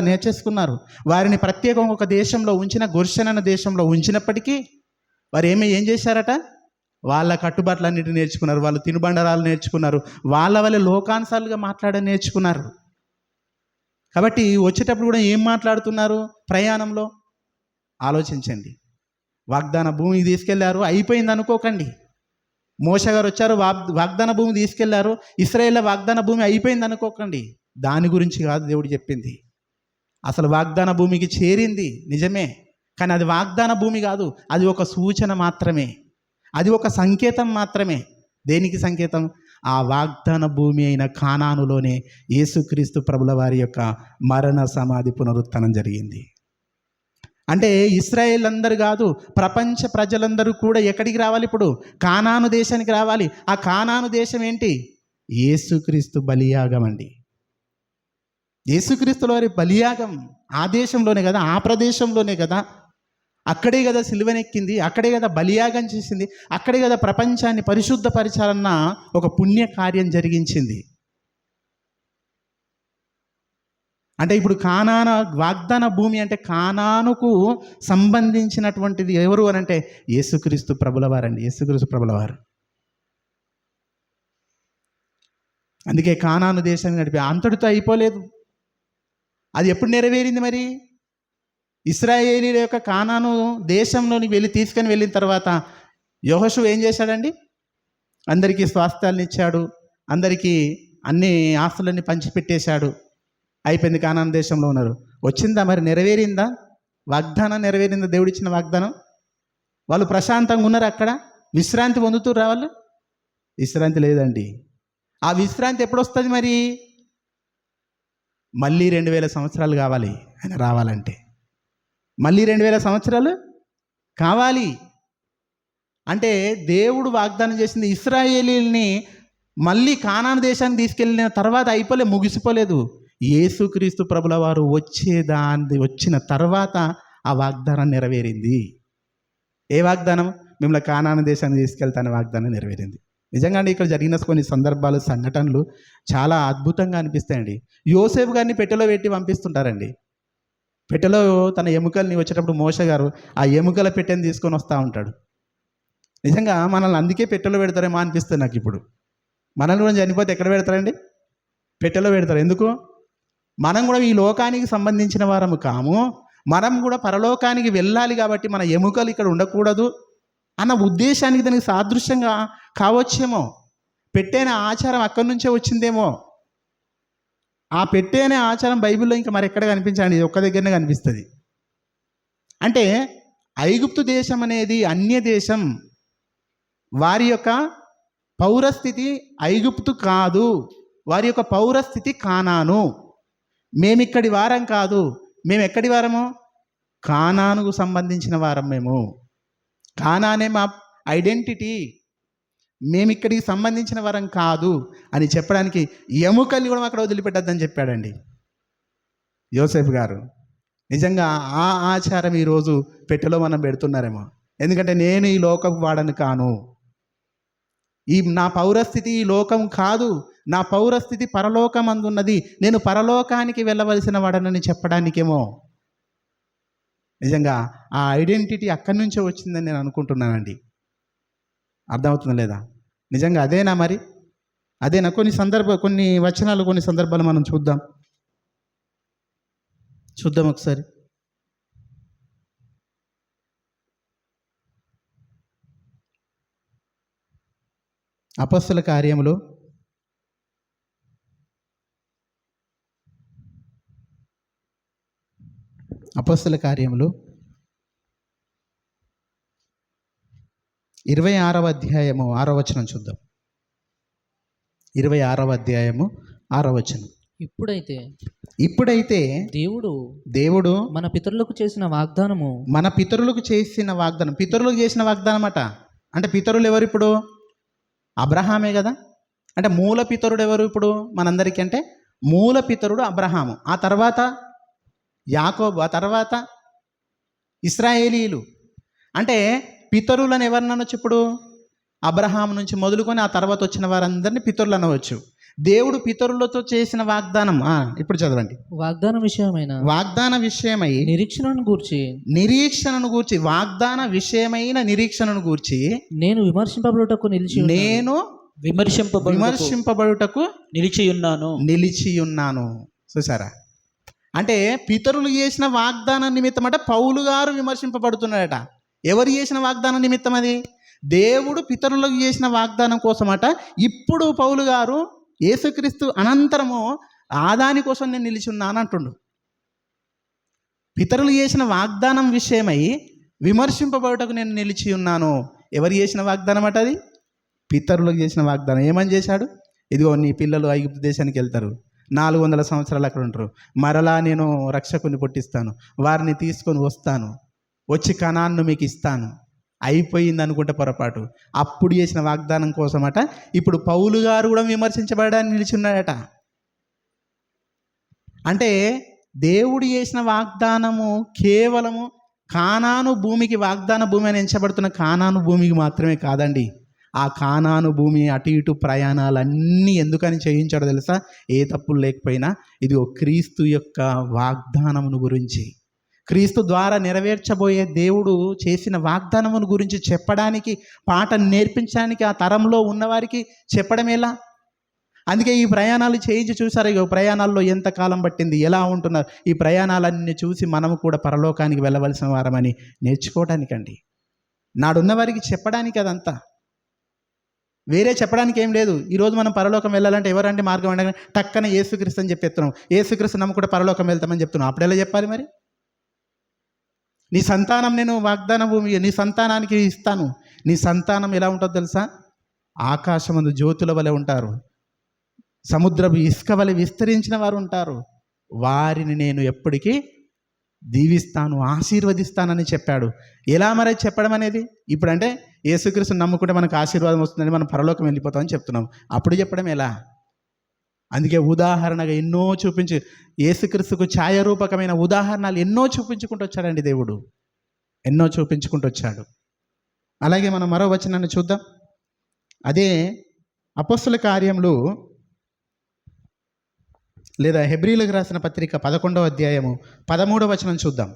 నేర్చేసుకున్నారు. వారిని ప్రత్యేకంగా ఒక దేశంలో ఉంచిన, గొర్షెన అన్న దేశంలో ఉంచినప్పటికీ వారు ఏం చేశారట? వాళ్ళ కట్టుబాట్లన్నిటిని నేర్చుకున్నారు, వాళ్ళు తినుబండరాలు నేర్చుకున్నారు, వాళ్ళ వల్ల లోకానుసారులుగా నేర్చుకున్నారు. కాబట్టి వచ్చేటప్పుడు కూడా ఏం మాట్లాడుతున్నారు ప్రయాణంలో? ఆలోచించండి. వాగ్దాన భూమికి తీసుకెళ్లారు, అయిపోయింది అనుకోకండి. మోషే గారు వచ్చారు, వాగ్దాన భూమి తీసుకెళ్లారు, ఇశ్రాయేల్ వాగ్దాన భూమి అయిపోయింది అనుకోకండి. దాని గురించి కాదు దేవుడు చెప్పింది. అసలు వాగ్దాన భూమికి చేరింది నిజమే, కానీ అది వాగ్దాన భూమి కాదు, అది ఒక సూచన మాత్రమే, అది ఒక సంకేతం మాత్రమే. దేనికి సంకేతం? ఆ వాగ్దాన భూమి అయిన కానానులోనే యేసుక్రీస్తు ప్రభుల వారి యొక్క మరణ సమాధి పునరుత్థానం జరిగింది. అంటే ఇశ్రాయేల్ అందరూ కాదు, ప్రపంచ ప్రజలందరూ కూడా ఎక్కడికి రావాలి? ఇప్పుడు కానాను దేశానికి రావాలి. ఆ కానాను దేశం ఏంటి? యేసుక్రీస్తు బలియాగం అండి. యేసుక్రీస్తుల వారి బలియాగం ఆ దేశంలోనే కదా, ఆ ప్రదేశంలోనే కదా, అక్కడే కదా సిలువనెక్కింది, అక్కడే కదా బలియాగం చేసింది, అక్కడే కదా ప్రపంచాన్ని పరిశుద్ధపరచాలన్న ఒక పుణ్య కార్యం జరిగించింది. అంటే ఇప్పుడు కానాన వాగ్దాన భూమి అంటే కానానుకు సంబంధించినటువంటిది ఎవరు అని అంటే యేసుక్రీస్తు ప్రభుల వారండి, యేసుక్రీస్తు ప్రభుల వారు. అందుకే కానాను దేశాన్ని నడిపి అంతటితో అయిపోలేదు. అది ఎప్పుడు నెరవేరింది మరి? ఇశ్రాయేలీల యొక్క కానాను దేశంలోని తీసుకొని వెళ్ళిన తర్వాత యెహోషువ ఏం చేశాడండి? అందరికీ స్వాస్థ్యాలను ఇచ్చాడు, అందరికీ అన్ని ఆస్తులన్నీ పంచిపెట్టేశాడు. అయిపోయింది, కానాను దేశంలో ఉన్నారు. వచ్చిందా మరి? నెరవేరిందా? వాగ్దానం నెరవేరిందా? దేవుడిచ్చిన వాగ్దానం. వాళ్ళు ప్రశాంతంగా ఉన్నారు, అక్కడ విశ్రాంతి పొందుతుర్రా వాళ్ళు? విశ్రాంతి లేదండి. ఆ విశ్రాంతి ఎప్పుడు వస్తుంది మరి? మళ్ళీ 2000 సంవత్సరాలు కావాలి ఆయన రావాలంటే. మళ్ళీ 2000 సంవత్సరాలు కావాలి. అంటే దేవుడు వాగ్దానం చేసింది ఇశ్రాయేలీల్ని మళ్ళీ కానాను దేశానికి తీసుకెళ్ళిన తర్వాత ముగిసిపోలేదు. యేసుక్రీస్తు ప్రభుల వారు వచ్చిన తర్వాత ఆ వాగ్దానం నెరవేరింది. ఏ వాగ్దానం? మిమ్మల్ని కానాను దేశానికి తీసుకెళ్తానే వాగ్దానం నెరవేరింది. నిజంగా అండి, ఇక్కడ జరిగిన కొన్ని సందర్భాలు, సంఘటనలు చాలా అద్భుతంగా అనిపిస్తాయండి. యోసేపు గారిని పెట్టెలో పెట్టి పంపిస్తుంటారండి. పెట్టెలో తన ఎముకల్ని వచ్చేటప్పుడు మోషే గారు ఆ ఎముకల పెట్టెని తీసుకొని వస్తూ ఉంటాడు. నిజంగా మనల్ని అందుకే పెట్టెలో పెడతారేమో అనిపిస్తుంది నాకు ఇప్పుడు. మనల్ని కూడా చనిపోతే ఎక్కడ పెడతారండి? పెట్టెలో పెడతారు. ఎందుకు? మనం కూడా ఈ లోకానికి సంబంధించిన వారము కాము, మనం కూడా పరలోకానికి వెళ్ళాలి కాబట్టి మన ఎముకలు ఇక్కడ ఉండకూడదు అన్న ఉద్దేశానికి దానికి సాదృశ్యంగా కావచ్చేమో. పెట్టేనే ఆచారం అక్కడి నుంచే వచ్చిందేమో. ఆ పెట్టేనే ఆచారం బైబిల్లో ఇంకా మరి ఎక్కడ కనిపించండి, ఒక్క దగ్గరనే కనిపిస్తుంది. అంటే ఐగుప్తు దేశం అనేది అన్య దేశం. వారి యొక్క పౌరస్థితి ఐగుప్తు కాదు, వారి యొక్క పౌరస్థితి కానాను. మేమిక్కడి వారం కాదు, మేము ఎక్కడి వారము? కానానుకు సంబంధించిన వారం. మేము కానానే మా ఐడెంటిటీ, మేమిక్కడికి సంబంధించిన వారం కాదు అని చెప్పడానికి ఎముకల్ని కూడా అక్కడ వదిలిపెట్టద్దని చెప్పాడండి యోసేపు గారు. నిజంగా ఆ ఆచారం ఈరోజు పెట్టెలో మనం పెడుతున్నారేమో. ఎందుకంటే నేను ఈ లోకపు వాడని కాను, నా పౌరస్థితి ఈ లోకం కాదు, నా పౌరస్థితి పరలోకమందున్నది, నేను పరలోకానికి వెళ్ళవలసిన వాడనని చెప్పడానికేమో. నిజంగా ఆ ఐడెంటిటీ అక్కడి నుంచే వచ్చిందని నేను అనుకుంటున్నానండి. అర్థమవుతుందా లేదా? నిజంగా అదేనా మరి? అదేనా? కొన్ని వచనాలు, కొన్ని సందర్భాలు మనం చూద్దాం ఒకసారి. అపొస్తలుల కార్యములు 26వ అధ్యాయము 6వ వచనం చూద్దాం. 26వ అధ్యాయము 6వ వచనం. ఇప్పుడైతే దేవుడు మన పితరులకు చేసిన వాగ్దానము, పితరులకు చేసిన వాగ్దానం అట. అంటే పితరులు ఎవరు ఇప్పుడు? అబ్రహామే కదా. అంటే మూల పితరుడు ఎవరు ఇప్పుడు మనందరికీ? అంటే మూల పితరుడు అబ్రహాము, ఆ తర్వాత యాకోబు, ఆ తర్వాత ఇశ్రాయేలీయులు. అంటే పితరులను ఎవరిని అనొచ్చు ఇప్పుడు? అబ్రహాము నుంచి మొదలుకొని ఆ తర్వాత వచ్చిన వారందరినీ పితరులు అనవచ్చు. దేవుడు పితరులతో చేసిన వాగ్దానం ఇప్పుడు చదవండి. వాగ్దాన విషయమై నిరీక్షణను గూర్చి వాగ్దాన విషయమైన నిరీక్షణను గూర్చి నేను విమర్శింపబడుటకు నిలిచి ఉన్నాను. చూసారా? అంటే పితరులు చేసిన వాగ్దానం నిమిత్తం అంటే పౌలు గారు విమర్శింపబడుతున్నాడట. ఎవరు చేసిన వాగ్దానం నిమిత్తం? అది దేవుడు పితరులకు చేసిన వాగ్దానం కోసమట. ఇప్పుడు పౌలు గారు యేసుక్రీస్తు అనంతరము ఆదాని కోసం నేను నిలిచి ఉన్నాను అంటుండు. పితరులు చేసిన వాగ్దానం విషయమై విమర్శింపబడుటకు నేను నిలిచి ఉన్నాను. ఎవరు చేసిన వాగ్దానం అట? అది పితరులకు చేసిన వాగ్దానం. ఏమని చేశాడు? ఇదిగో నీ పిల్లలు ఐగుప్తు దేశానికి వెళ్తారు, 400 సంవత్సరాలు అక్కడ ఉంటారు, మరలా నేను రక్షకుని పుట్టిస్తాను, వారిని తీసుకొని వస్తాను, వచ్చి కనాన్ను మీకు ఇస్తాను. అయిపోయింది అనుకుంటే పొరపాటు. అప్పుడు చేసిన వాగ్దానం కోసమట ఇప్పుడు పౌలు గారు కూడా విమర్శించబడడానికి నిలిచున్నాడట. అంటే దేవుడు చేసిన వాగ్దానము కేవలము కానాను భూమికి, వాగ్దాన భూమి అని ఎంచబడుతున్న కానాను భూమికి మాత్రమే కాదండి. ఆ కానాను భూమి అటు ఇటు ప్రయాణాలన్నీ ఎందుకని చేయించాడో తెలుసా? ఏ తప్పులు లేకపోయినా ఇదిగో క్రీస్తు యొక్క వాగ్దానమును గురించి, క్రీస్తు ద్వారా నెరవేర్చబోయే దేవుడు చేసిన వాగ్దానమును గురించి చెప్పడానికి, పాఠం నేర్పించడానికి, ఆ తరంలో ఉన్నవారికి చెప్పడం ఎలా? అందుకే ఈ ప్రయాణాలు చేయించి చూసారు. ఇక ప్రయాణాల్లో ఎంతకాలం పట్టింది, ఎలా ఉంటున్నారు, ఈ ప్రయాణాలన్నీ చూసి మనము కూడా పరలోకానికి వెళ్ళవలసిన వారమని నేర్చుకోవడానికండి. నాడున్న వారికి చెప్పడానికి, అదంతా వేరే చెప్పడానికి ఏం లేదు. ఈరోజు మనం పరలోకం వెళ్ళాలంటే ఎవరంటే మార్గం అంటే టక్కన యేసుక్రీస్తు అని చెప్పేస్తున్నాం. యేసుక్రీస్తు నమ్ముకుంటే పరలోకం వెళ్తామని చెప్తున్నాం. అప్పుడు ఎలా చెప్పాలి మరి? నీ సంతానం నేను వాగ్దాన భూమి నీ సంతానానికి ఇస్తాను. నీ సంతానం ఎలా ఉంటుందో తెలుసా? ఆకాశమందు జ్యోతుల వలె ఉంటారు, సముద్రపు ఇసుక వలె విస్తరించిన వారు ఉంటారు. వారిని నేను ఎప్పటికీ దీవిస్తాను, ఆశీర్వదిస్తానని చెప్పాడు. ఎలా మరి చెప్పడం అనేది? ఇప్పుడంటే యేసుక్రీస్తుని నమ్ముకుంటే మనకు ఆశీర్వాదం వస్తుందని మనం పరలోకం వెళ్ళిపోతామని చెప్తున్నాం. అప్పుడు చెప్పడం ఎలా? అందుకే ఉదాహరణగా ఎన్నో చూపించి, యేసుక్రీస్తుకు ఛాయారూపకమైన ఉదాహరణలు ఎన్నో చూపించుకుంటూ వచ్చాడండి దేవుడు, ఎన్నో చూపించుకుంటూ వచ్చాడు. అలాగే మనం మరో వచనాన్ని చూద్దాం. అదే అపొస్తలుల కార్యములు లేదా హెబ్రీలకు రాసిన పత్రిక 11వ అధ్యాయము 13వ వచనం చూద్దాం.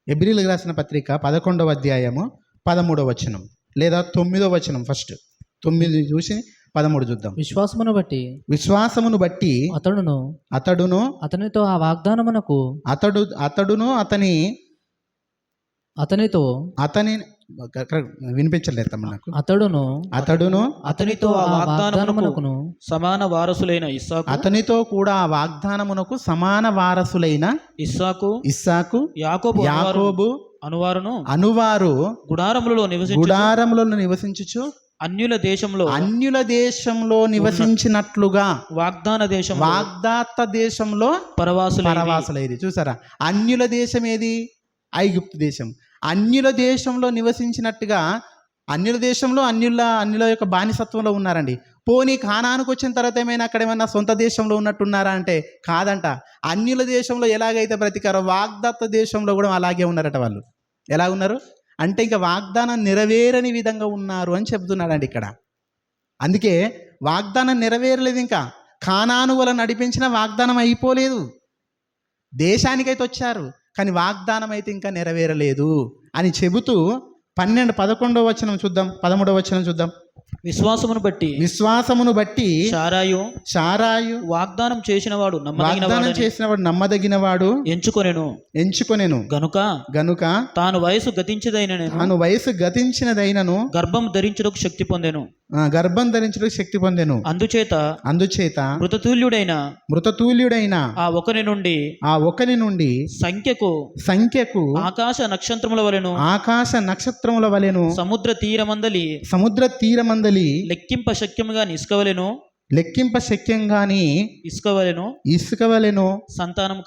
హెబ్రీలకు రాసిన పత్రిక 11వ అధ్యాయము 13వ వచనం లేదా 9వ వచనం. ఫస్ట్ 9 చూసి 13 చూద్దాం. విశ్వాసమును బట్టి అతడును అతనితో ఆ వాగ్దానమునకు అతని వినిపించలేదు నాకు. అతడును అతనితో ఆ వాగ్దానమునకు సమాన వారసులైన ఇస్సాకు, అతనితో కూడా ఆ వాగ్దానమునకు సమాన వారసులైన ఇస్సాకు యాకోబు అనువారు గుడారములలో నివసించుచు అన్యుల దేశంలో నివసించినట్లుగా వాగ్దాత దేశంలో పరవాసులైరి. చూసారా? అన్యుల దేశం ఏది? ఐగుప్తు దేశం. అన్యుల దేశంలో నివసించినట్టుగా, అన్యుల దేశంలో అన్యుల యొక్క బానిసత్వంలో ఉన్నారండి. పోనీ కానానికి వచ్చిన తర్వాత ఏమైనా అక్కడ ఏమైనా సొంత దేశంలో ఉన్నట్టున్నారా అంటే కాదంట. అన్యుల దేశంలో ఎలాగైతే బ్రతికారో వాగ్దాత దేశంలో కూడా అలాగే ఉన్నారట. వాళ్ళు ఎలా ఉన్నారు అంటే ఇంకా వాగ్దానం నెరవేరని విధంగా ఉన్నారు అని చెప్తున్నాడండి ఇక్కడ. అందుకే వాగ్దానం నెరవేరలేదు. ఇంకా కానాను వలన నడిపించిన వాగ్దానం అయిపోలేదు. దేశానికైతే వచ్చారు, కానీ వాగ్దానం అయితే ఇంకా నెరవేరలేదు అని చెబుతూ 11వ వచనం చూద్దాం, 13వ వచనం చూద్దాం. విశ్వాసమును బట్టి శారాయు వాగ్దానం చేసినవాడు నమ్మదగినవాడు ఎంచుకొనెను గనుక తాను వయసు గతించినదైనను గర్భం ధరించుటకు శక్తి పొందెను. అందుచేత మృతతుల్యుడైన ఆ ఒకని నుండి సంఖ్యకు ఆకాశ నక్షత్రముల వలెను సముద్ర తీరమందలి లెక్కింప శక్యంగాని ఇసుకవలెను సంతానము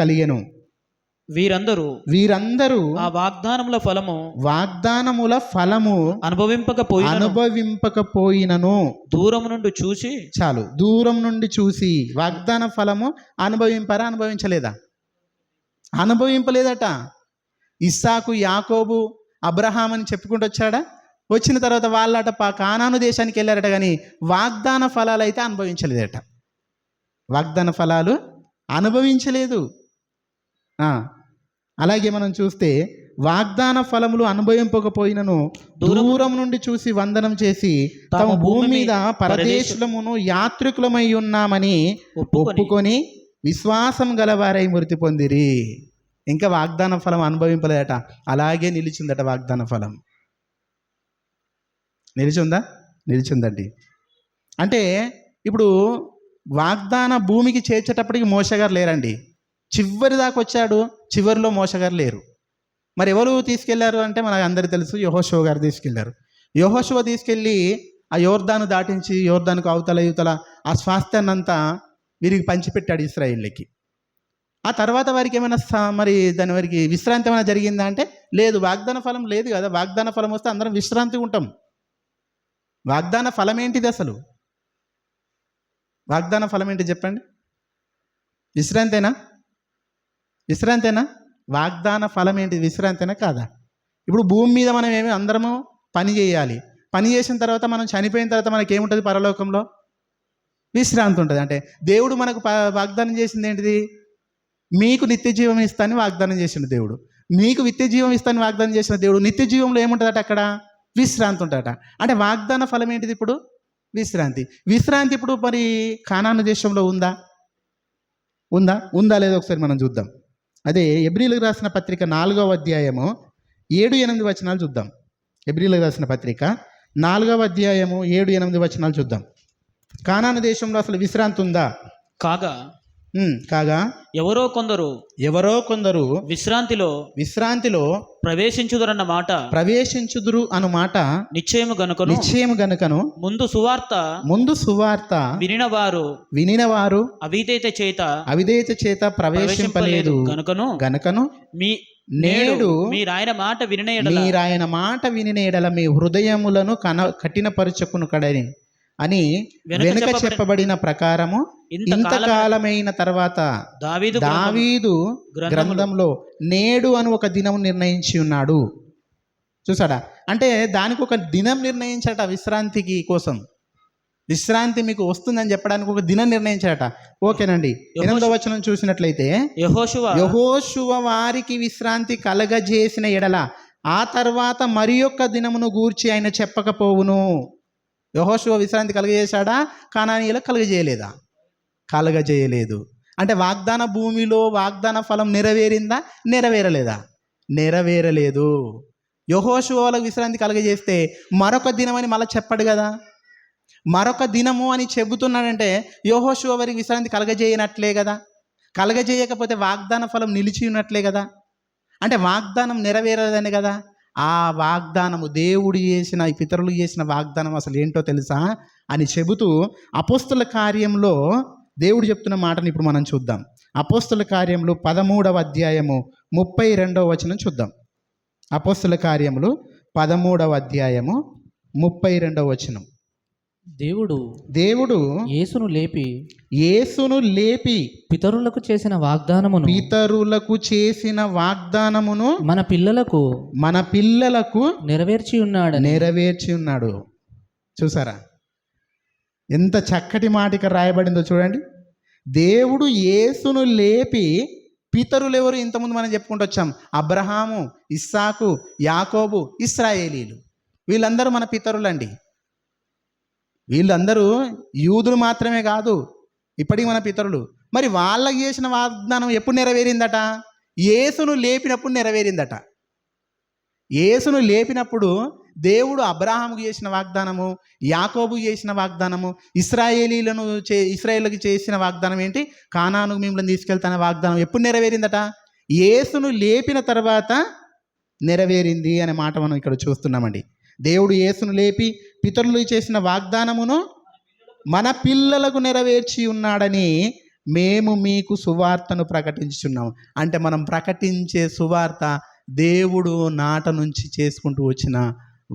కలిగెను. వీరందరూ ఆ వాగ్దానముల ఫలము అనుభవింపకపోయినను దూరం నుండి చూసి వాగ్దాన ఫలము అనుభవింపలేదట. ఇస్సాకు, యాకోబు, అబ్రహాం అని చెప్పుకుంటూ వచ్చాడా? వచ్చిన తర్వాత వాళ్ళట కానాను దేశానికి వెళ్ళారట, కానీ వాగ్దాన ఫలాలు అయితే అనుభవించలేదట. వాగ్దాన ఫలాలు అనుభవించలేదు. అలాగే మనం చూస్తే వాగ్దాన ఫలములు అనుభవింపకపోయినను దూరం నుండి చూసి వందనం చేసి తమ భూమి మీద పరదేశులమును యాత్రికులమై ఉన్నామని ఒప్పుకొని విశ్వాసం గలవారై మృతి పొందిరి. ఇంకా వాగ్దాన ఫలం అనుభవింపలేదట, అలాగే నిలిచిందట. వాగ్దాన ఫలం నిలిచిందండి. అంటే ఇప్పుడు వాగ్దాన భూమికి చేర్చేటప్పటికి మోషగారు లేరండి. చివరి దాకా వచ్చాడు, చివరిలో మోషగారు లేరు. మరి ఎవరు తీసుకెళ్లారు అంటే మనకు అందరికీ తెలుసు, యెహోషువ గారు తీసుకెళ్లారు. యెహోషువ తీసుకెళ్ళి ఆ యోర్దాను దాటించి యోర్దానుకు అవతల యువతల ఆ స్వాస్థ్యాన్ని అంతా వీరికి పంచిపెట్టాడు ఇశ్రాయేళ్ళకి. ఆ తర్వాత వారికి ఏమైనా మరి దాని వారికి విశ్రాంతి ఏమైనా జరిగిందా అంటే లేదు. వాగ్దాన ఫలం లేదు కదా. వాగ్దాన ఫలం వస్తే అందరం విశ్రాంతి ఉంటాం. వాగ్దాన ఫలం ఏంటిది అసలు? వాగ్దాన ఫలం ఏంటి చెప్పండి? విశ్రాంతేనా? వాగ్దాన ఫలం ఏంటి? విశ్రాంతేనా కాదా? ఇప్పుడు భూమి మీద మనం అందరము పని చేయాలి. పని చేసిన తర్వాత మనం చనిపోయిన తర్వాత మనకి ఏముంటుంది? పరలోకంలో విశ్రాంతి ఉంటుంది. అంటే దేవుడు మనకు వాగ్దానం చేసింది ఏంటిది? మీకు నిత్య జీవం ఇస్తానని వాగ్దానం చేసిన దేవుడు, మీకు నిత్య జీవం ఇస్తానని వాగ్దానం చేసిన దేవుడు నిత్య జీవంలో ఏముంటుందట? అక్కడ విశ్రాంతి ఉంటుందట. అంటే వాగ్దాన ఫలం ఏంటిది ఇప్పుడు? విశ్రాంతి ఇప్పుడు మరి కానాను దేశంలో ఉందా లేదో ఒకసారి మనం చూద్దాం. అదే హెబ్రీయులకు రాసిన పత్రిక 4వ అధ్యాయము 7-8 వచనాలు చూద్దాం. హెబ్రీయులకు రాసిన పత్రిక 4వ అధ్యాయము 7-8 వచనాలు చూద్దాం. కానాను దేశంలో అసలు విశ్రాంతి ఉందా? కాగా ఎవరో కొందరు విశ్రాంతిలో ప్రవేశించుదురు అన్న మాట నిశ్చయము గనుకను ముందు సువార్త వినినవారు అవిధేయత చేత ప్రవేశింపలేదు గనుకను నేడు మీరాయన మాట వినిన ఎడల మీ హృదయములను కఠినపరచుకును కడని అని వెనుక చెప్పబడిన ప్రకారము ఇంతకాలమైన తర్వాత దావీదు గ్రంథంలో నేడు అని ఒక దినం నిర్ణయించి ఉన్నాడు. చూసాడా? అంటే దానికి ఒక దినం నిర్ణయించట. విశ్రాంతికి కోసం, విశ్రాంతి మీకు వస్తుందని చెప్పడానికి ఒక దినం నిర్ణయించాడట. ఓకేనండి. 8వ వచనం చూసినట్లయితే యెహోషువ వారికి విశ్రాంతి కలగజేసిన ఎడల ఆ తర్వాత మరి యొక్క దినమును గూర్చి ఆయన చెప్పకపోవును. యెహోషువ విశ్రాంతి కలగజేశాడా? కానానీయులకు కలగజేయలేదా? కలగజేయలేదు. అంటే వాగ్దాన భూమిలో వాగ్దాన ఫలం నెరవేరిందా? నెరవేరలేదు. యెహోషువ వాళ్ళకి విశ్రాంతి కలగజేస్తే మరొక దినమని మళ్ళీ చెప్పడు కదా. మరొక దినము అని చెబుతున్నాడంటే యెహోషువ వారికి విశ్రాంతి కలగజేయనట్లే కదా. కలగజేయకపోతే వాగ్దాన ఫలం నిలిచి ఉన్నట్లే కదా. అంటే వాగ్దానం నెరవేరదని కదా. ఆ వాగ్దానము దేవుడు చేసిన, పితరులు చేసిన వాగ్దానం అసలు ఏంటో తెలుసా అని చెబుతూ అపోస్తుల కార్యంలో దేవుడు చెప్తున్న మాటను ఇప్పుడు మనం చూద్దాం. అపోస్తుల కార్యములు 13వ అధ్యాయము 32వ వచనం చూద్దాం. అపోస్తుల కార్యములు 13వ అధ్యాయము 32వ వచనం. దేవుడు యేసును లేపి పితరులకు చేసిన వాగ్దానమును మన పిల్లలకు నెరవేర్చి ఉన్నాడు. చూసారా? ఎంత చక్కటి మాట ఇక్కడ రాయబడిందో చూడండి. దేవుడు యేసును లేపి, పితరులు ఎవరు? ఇంతకుముందు మనం చెప్పుకుంటూ వచ్చాం. అబ్రహాము, ఇస్సాకు, యాకోబు, ఇశ్రాయేలీలు, వీళ్ళందరూ మన పితరులండి. వీళ్ళందరూ యూదులు మాత్రమే కాదు, ఇప్పటికి మన పితరులు. మరి వాళ్ళకి చేసిన వాగ్దానం ఎప్పుడు నెరవేరిందట? యేసును లేపినప్పుడు నెరవేరిందట. యేసును లేపినప్పుడు దేవుడు అబ్రహాముకు చేసిన వాగ్దానము, యాకోబుకు చేసిన వాగ్దానము, ఇశ్రాయేలుకి చేసిన వాగ్దానం ఏంటి? కానానుకు మిమ్మల్ని తీసుకెళ్తానే వాగ్దానం ఎప్పుడు నెరవేరిందట? యేసును లేపిన తర్వాత నెరవేరింది అనే మాట మనం ఇక్కడ చూస్తున్నామండి. దేవుడు యేసును లేపి పితరులు చేసిన వాగ్దానమును మన పిల్లలకు నెరవేర్చి ఉన్నాడని మేము మీకు సువార్తను ప్రకటించుచున్నాము. అంటే మనం ప్రకటించే సువార్త దేవుడు నాట నుంచి చేసుకుంటూ వచ్చిన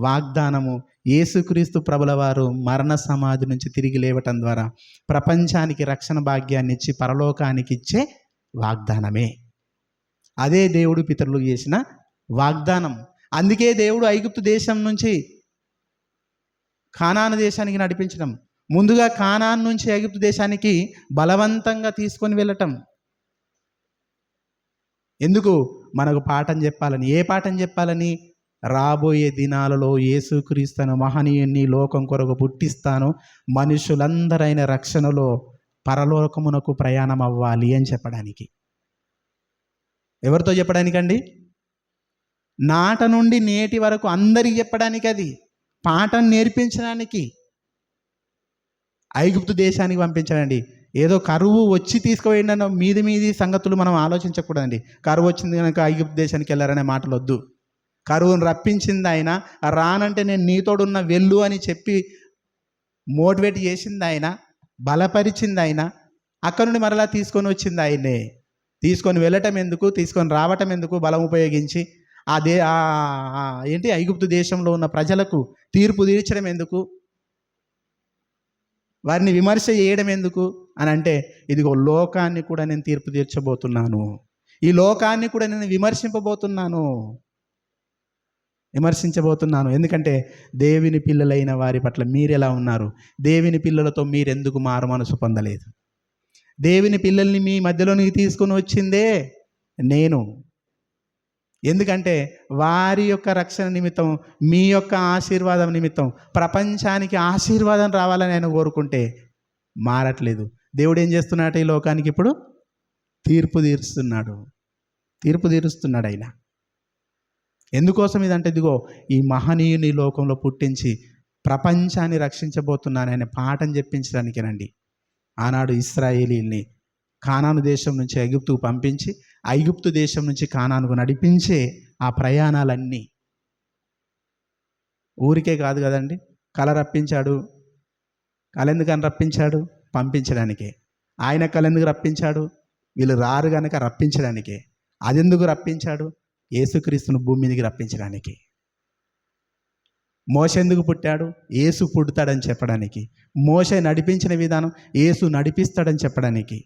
వాగ్దానము. యేసుక్రీస్తు ప్రభుల వారు మరణ సమాధి నుంచి తిరిగి లేవటం ద్వారా ప్రపంచానికి రక్షణ భాగ్యాన్ని ఇచ్చి పరలోకానికి ఇచ్చే వాగ్దానమే. అదే దేవుడు పితరులకు చేసిన వాగ్దానం. అందుకే దేవుడు ఐగుప్తు దేశం నుంచి కానాను దేశానికి నడిపించడం, ముందుగా కానాను నుంచి ఐగుప్తు దేశానికి బలవంతంగా తీసుకొని వెళ్ళటం ఎందుకు? మనకు పాఠం చెప్పాలని. ఏ పాఠం చెప్పాలని? రాబోయే దినాలలో యేసుక్రీస్తును మహనీయుని లోకం కొరకు పుట్టిస్తాను, మనుషులందరైన రక్షణలో పరలోకమునకు ప్రయాణం అవ్వాలి అని చెప్పడానికి. ఎవరితో చెప్పడానికండి? నాట నుండి నేటి వరకు అందరికి చెప్పడానికి, అది పాఠం నేర్పించడానికి, ఐగుప్తు దేశానికి పంపించాడండి. ఏదో కరువు వచ్చి తీసుకుపోయిండనో మీది సంగతులు మనం ఆలోచించకూడదండి. కరువు వచ్చింది కనుక ఐగుప్తు దేశానికి వెళ్ళారనే మాటలు వద్దు. కరువును రప్పించింది ఆయన, రానంటే నేను నీతోడున్న వెళ్ళు అని చెప్పి మోటివేట్ చేసింది ఆయన, బలపరిచింది ఆయన. అక్కడ నుండి మరలా తీసుకొని వచ్చింది ఆయనే. తీసుకొని వెళ్ళటం ఎందుకు, తీసుకొని రావటం ఎందుకు? బలం ఉపయోగించి ఐగుప్తు దేశంలో ఉన్న ప్రజలకు తీర్పు తీర్చడం ఎందుకు? వారిని విమర్శ చేయడం ఎందుకు అని అంటే, ఇదిగో లోకాన్ని కూడా నేను తీర్పు తీర్చబోతున్నాను, ఈ లోకాన్ని కూడా నేను విమర్శించబోతున్నాను. ఎందుకంటే దేవుని పిల్లలైన వారి పట్ల మీరెలా ఉన్నారు? దేవుని పిల్లలతో మీరెందుకు మారు మనసు పొందలేదు? దేవుని పిల్లల్ని మీ మధ్యలోనికి తీసుకొని వచ్చిందే నేను. ఎందుకంటే వారి యొక్క రక్షణ నిమిత్తం, మీ యొక్క ఆశీర్వాదం నిమిత్తం ప్రపంచానికి ఆశీర్వాదం రావాలని ఆయన కోరుకుంటే మారట్లేదు. దేవుడు ఏం చేస్తున్నాడు? ఈ లోకానికి ఇప్పుడు తీర్పు తీరుస్తున్నాడు ఆయన. ఎందుకోసం ఇదంటే, ఇదిగో ఈ మహనీయుని లోకంలో పుట్టించి ప్రపంచాన్ని రక్షించబోతున్నాను ఆయన పాఠం చెప్పించడానికేనండి. ఆనాడు ఇశ్రాయేలీల్ని కానాను దేశం నుంచి ఐగుప్తుకు పంపించి, ఐగుప్తు దేశం నుంచి కానానుకు నడిపించే ఆ ప్రయాణాలన్నీ ఊరికే కాదు కదండి. కల రప్పించాడు. కలెందుకని రప్పించాడు? పంపించడానికే. ఆయన కలెందుకు రప్పించాడు? వీళ్ళు రారు కనుక రప్పించడానికే. అదెందుకు రప్పించాడు? యేసుక్రీస్తును భూమి మీదకి రప్పించడానికి. మోషే ఎందుకు పుట్టాడు? యేసు పుడతాడని చెప్పడానికి. మోషే నడిపించిన విధానం యేసు నడిపిస్తాడని చెప్పడానికి.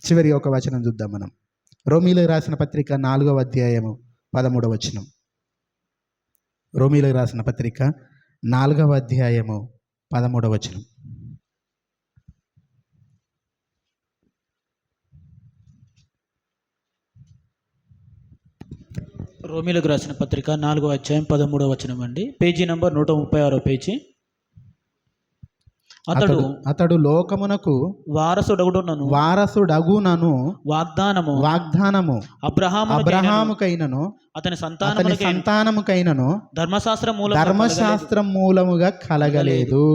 చివరి ఒక వచనం చూద్దాం మనం. రోమీలకు రాసిన పత్రిక 4వ అధ్యాయము 13వ వచనం. రోమీలకు రాసిన పత్రిక 4వ అధ్యాయము 13వ వచనం. రోమీలకు రాసిన పత్రిక 4వ అధ్యాయం 13వ వచనం అండి. Page number 136 page. అతడు లోకమునకు వారసుడగునను వాగ్దానము అబ్రహాముకైనను అతని సంతానముకైనను ధర్మశాస్త్రం మూలముగా కలగలేదు,